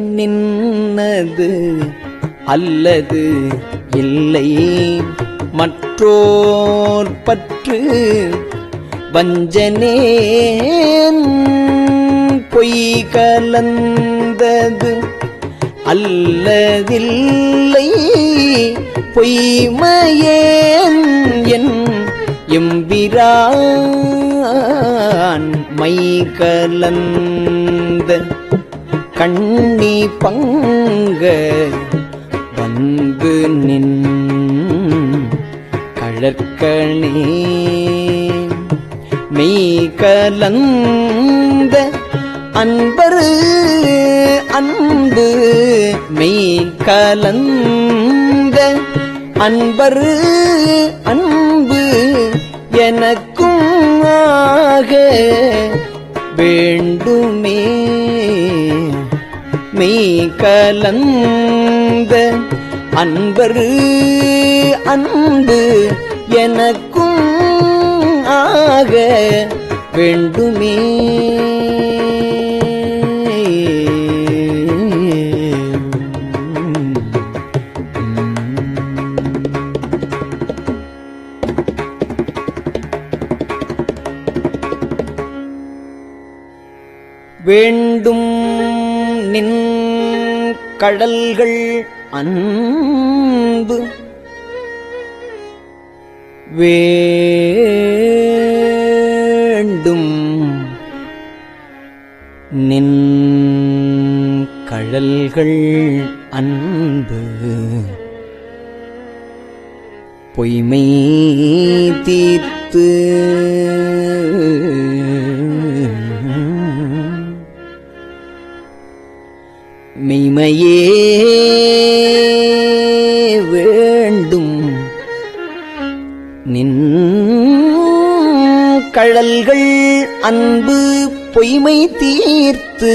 ஐயனின்னது அல்லது இல்லை மற்றோர் பற்று வஞ்சனேன், பொய் கலந்தது அல்லதில்லை பொய்மையேன் என் எம்பிரான். மை கலந்த கண்ணி பங்க வந்து நின் கழற்கணே, மெய் கலந்த அன்பரு அன்பு, மெய் கலந்த அன்பரு அன்பு எனக்கும் ஆக வேண்டுமே. மெய் கலந்த அன்பரு அன்பு எனக்கும் ஆக வேண்டுமே. வேண்டும் நின் கடல்கள் அன்பு, வேண்டும் நின் கழல்கள் அன்பு, பொய்மை தீர்த்து மெய்மையே வேண்டும் நின் கழல்கள் அன்பு, பொய்மை தீர்த்து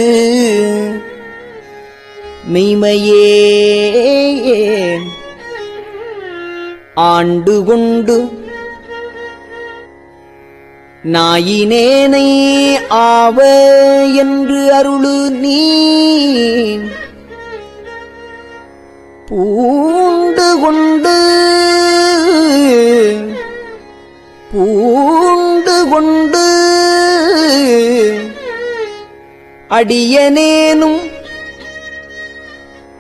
மெய்மையே ஆண்டு கொண்டு நாயினேனை ஆவ என்று அருளு நீ. பூண்டு கொண்டு பூண்டு கொண்டு அடியனேனும்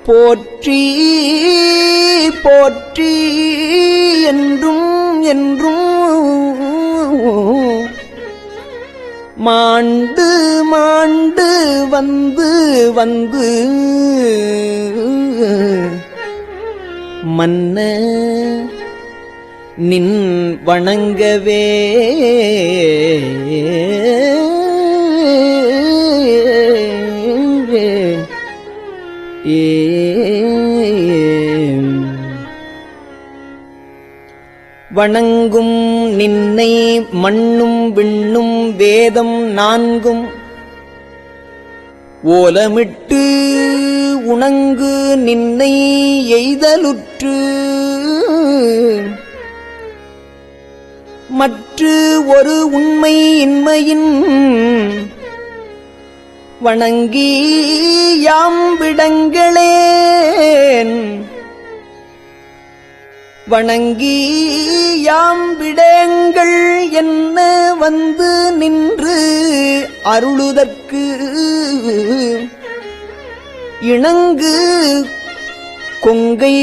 போற்றி போற்றி என்றும் என்றும் மாண்டு மாண்டு வந்து வந்து மன்ன நின் வணங்கவே. வணங்கும் நின்னை மண்ணும் விண்ணும் வேதம் நான்கும் ஓலமிட்டு உணங்கு நின்னை எய்தலுற்று மற்று ஒரு உண்மை இன்மையின் வணங்கி யாம் விடங்களேன் வணங்கி யாம் விடங்கள் என்ன வந்து நின்று அருளுதற்கு இணங்கு கொங்கை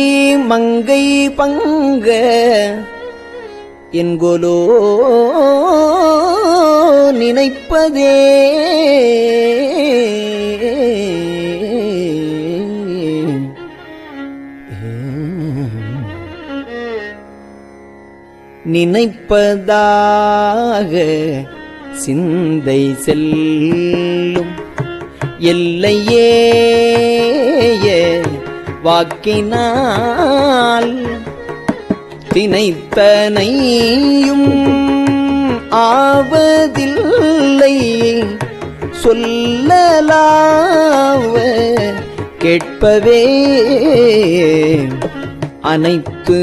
மங்கை பங்க என்கொலோ நினைப்பதே நினைப்பதாக சிந்தை செல்லும் எல்லையே வாக்கினால் தினைத்தனையும் ஆவதில்லை சொல்லலாவ கேட்பவே அனைத்து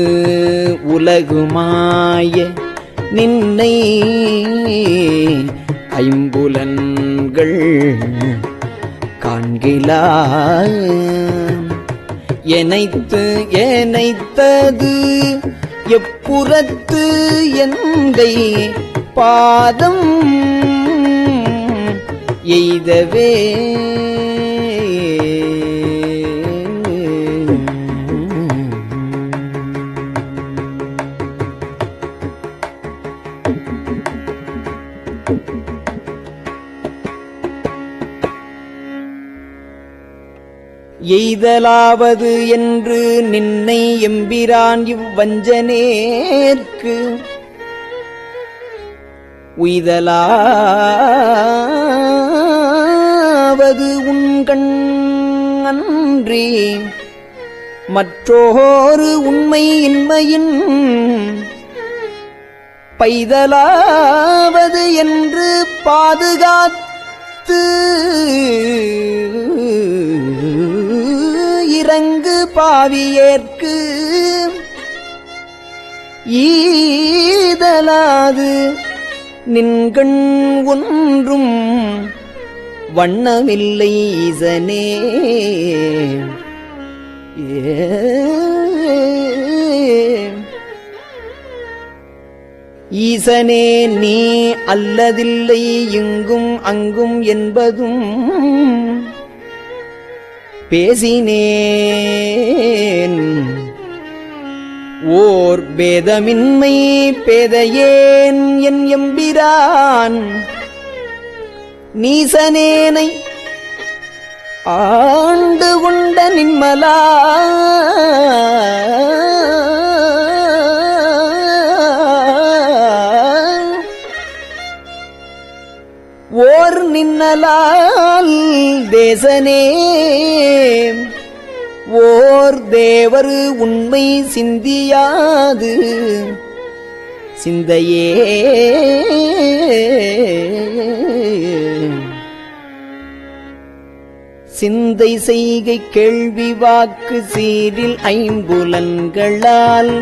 உலகுமாய நின்னை ஐம்புலன்கள் காண்கிலா எனைத்து ஏனைத்தது எப்புறத்து எந்தை பாதம் எய்தவே எய்தலாவது என்று நின்னை எம்பிரான் இவ்வஞ்சனேற்கு உய்தலாவது உண்கண் அன்றி மற்றோரு உண்மை இன்மையின் பைதலாவது என்று பாதுகாத்து இறங்கு பாவியேற்கு ஈதலாது நின்கண் ஒன்றும் வண்ணமில்லை ஈசனே ஈசனே நீ அல்லதில்லை இங்கும் அங்கும் என்பதும் பேசினேன் ஓர் பேதமின்மை பேதையேன் என் எம்பிரான் நீசனேனை ஆண்டு கொண்ட நின்மலா ஓர் நின்னலால் தேசனே ஓர் தேவரு உண்மை சிந்தியாது சிந்தையே சிந்தை செய்கை கேள்வி வாக்கு சீரில் ஐம்புலன்களால்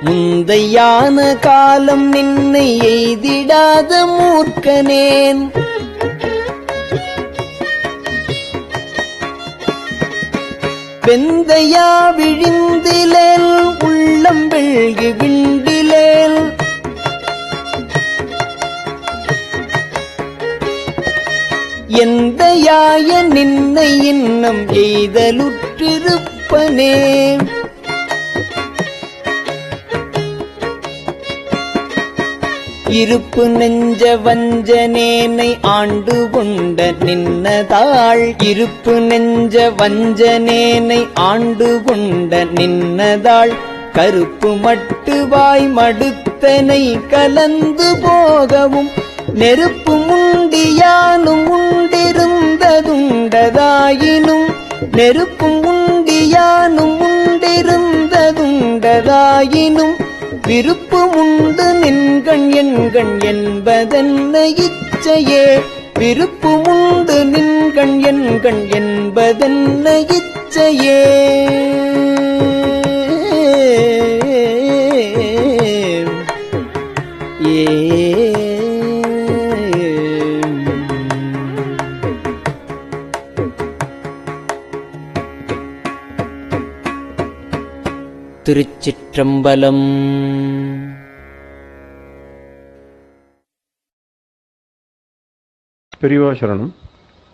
முந்தையான காலம் நின்னை எய்திடாத மூர்க்கனேன் வெந்தையா விழிந்திலேல் உள்ளம் வெள்கி விண்டிலேல் எந்தையாய நின்னை இன்னம் எய்தலுற்றிருப்பனே இருப்பு நெஞ்ச வஞ்சனேனை ஆண்டு கொண்ட நின்னதாள் இருப்பு நெஞ்ச வஞ்சனேனை ஆண்டு கொண்ட நின்னதாள் கருப்பு மட்டுவாய் மடுத்தனை கலந்து போகவும் நெருப்பு முண்டியானும் உண்டிருந்ததுண்டதாயினும் நெருப்பும் உண்டி வியானும் உண்டிருந்ததுண்டதாயினும் விருப்பு உண்டு நின்கண் என்கண் என்பதென்ன இச்சையே. விருப்பு உண்டு நின்கண் என்கண் என்பதென்ன இச்சையே. திருச்சிற்றம்பலம். பெரியவா சரணம்.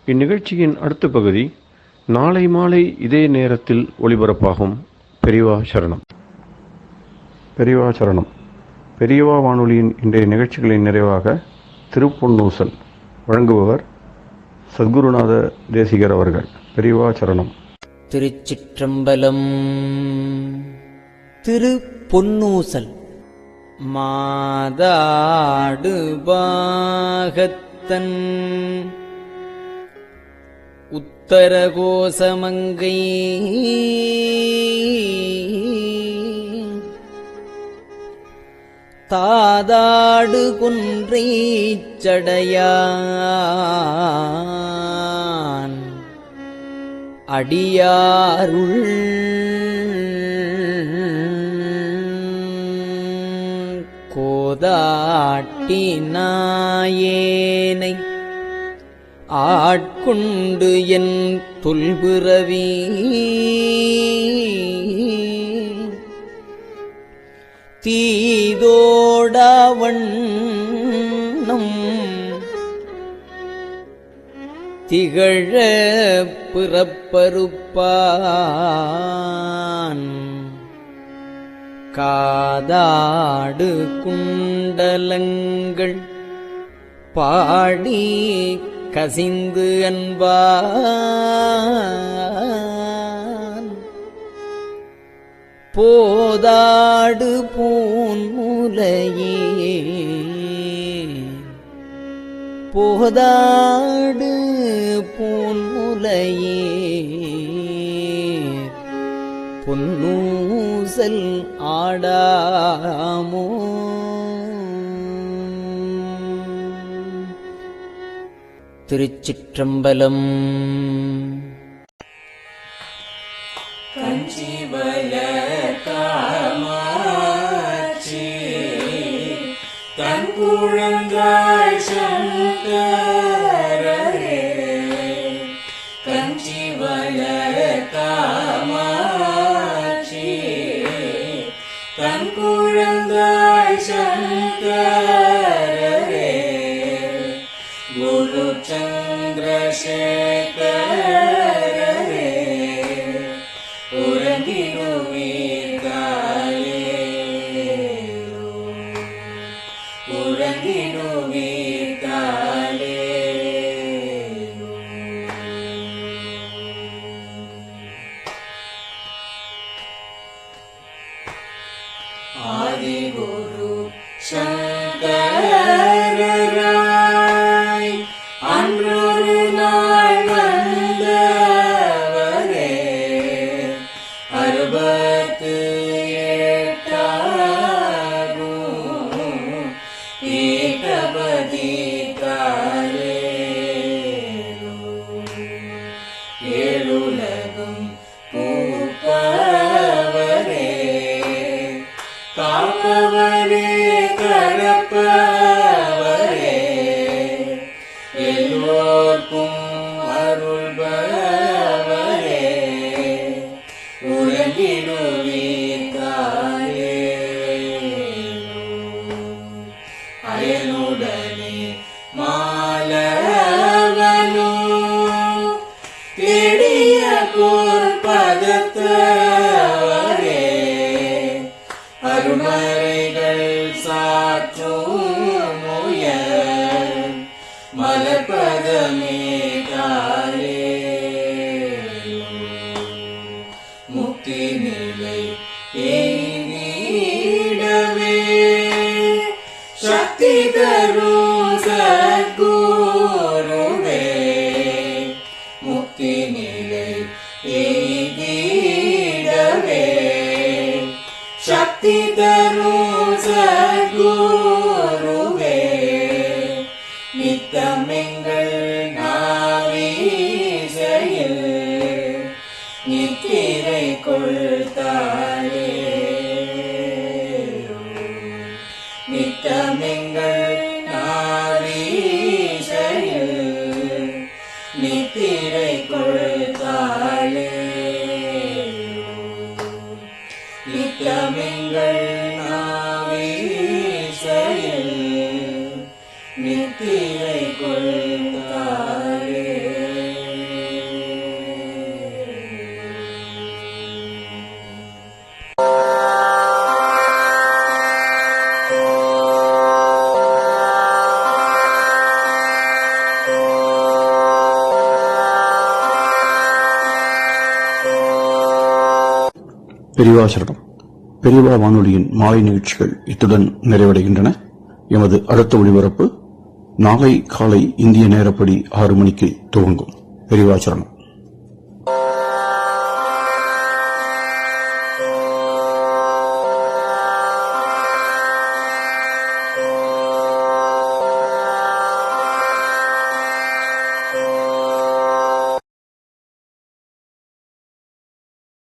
இந்நிகழ்ச்சியின் அடுத்த பகுதி நாளை மாலை இதே நேரத்தில் ஒளிபரப்பாகும். பெரியவா சரணம். பெரியவா சரணம். பெரியவா வானொலியின் இன்றைய நிகழ்ச்சிகளின் நிறைவாக திருப்பொன்னூசல் வழங்குபவர் சத்குருநாத தேசிகர் அவர்கள். பெரியவா சரணம். திருச்சிற்றம்பலம். திருப்பொன்னூசல். மாதாடு பாகத்தன் உத்தரகோசமங்கை தாதாடு குன்றை சடையான் அடியாருள் கோதாட்டி நாயேனை ஆட்கொண்டு என் தொல்பிறவி தீதோடவண்ணம் திகழ பிறப்பறுப்பான் காதாடு குண்டலங்கள் பாடி கசிந்து அன்பான் போதாடு பூன்முலையே போதாடு பூன்முலையே பொன்னூசல் ஆடாமோ. திருச்சிற்றம்பலம். கஞ்சிவல காமாட்சி தன் குழந்தாய் சங்கரரே. கஞ்சிவல காமாட்சி தன் குழந்தாய் சங்கரரே. குரு சந்திரசேகரரே உறங்கிடுவீர்களேலோ உறங்கிடுவீர்களேலோ. ஆதிகுரு சங்கரராய் அன்றொரு நாள் வந்தவரே. 68 ஏகபதி காலேலோ. ஏழுலகும் பூப்பவரே காப்பவரே கரப்பவரே எல்லோர்க்கும் அருள்பவரே உறங்கிடுவீர்களேலோ. அயனுடனே மாலவனோ தேடிய பொற்பதத்தவரே அருமறைகள் சாற்றும் முயல் மலர்பதமே காலேலோ. முக்தி நிலை எய்திடவே சக்தி தரும் சத்குருவே. முக்தி நிலை எய்திடவே தரும் சத்குருவே நித்தமெங்கள் நாவீசையில் நித்திரை கொள்தாயே நித்தமெங்கள் நாவீசையில் நித்திரை கொள்தாளே நித்தமெங்கள் நாவீசையில் நித்திரை கொள்தாளே. பெரியவா சரணம். பெரியவா வானொலியின் மாலை நிகழ்ச்சிகள் இத்துடன் நிறைவடைகின்றன. எமது அடுத்த ஒளிபரப்பு நாளை காலை இந்திய நேரப்படி 6 மணிக்கு துவங்கும். பெரியவா சரணம்.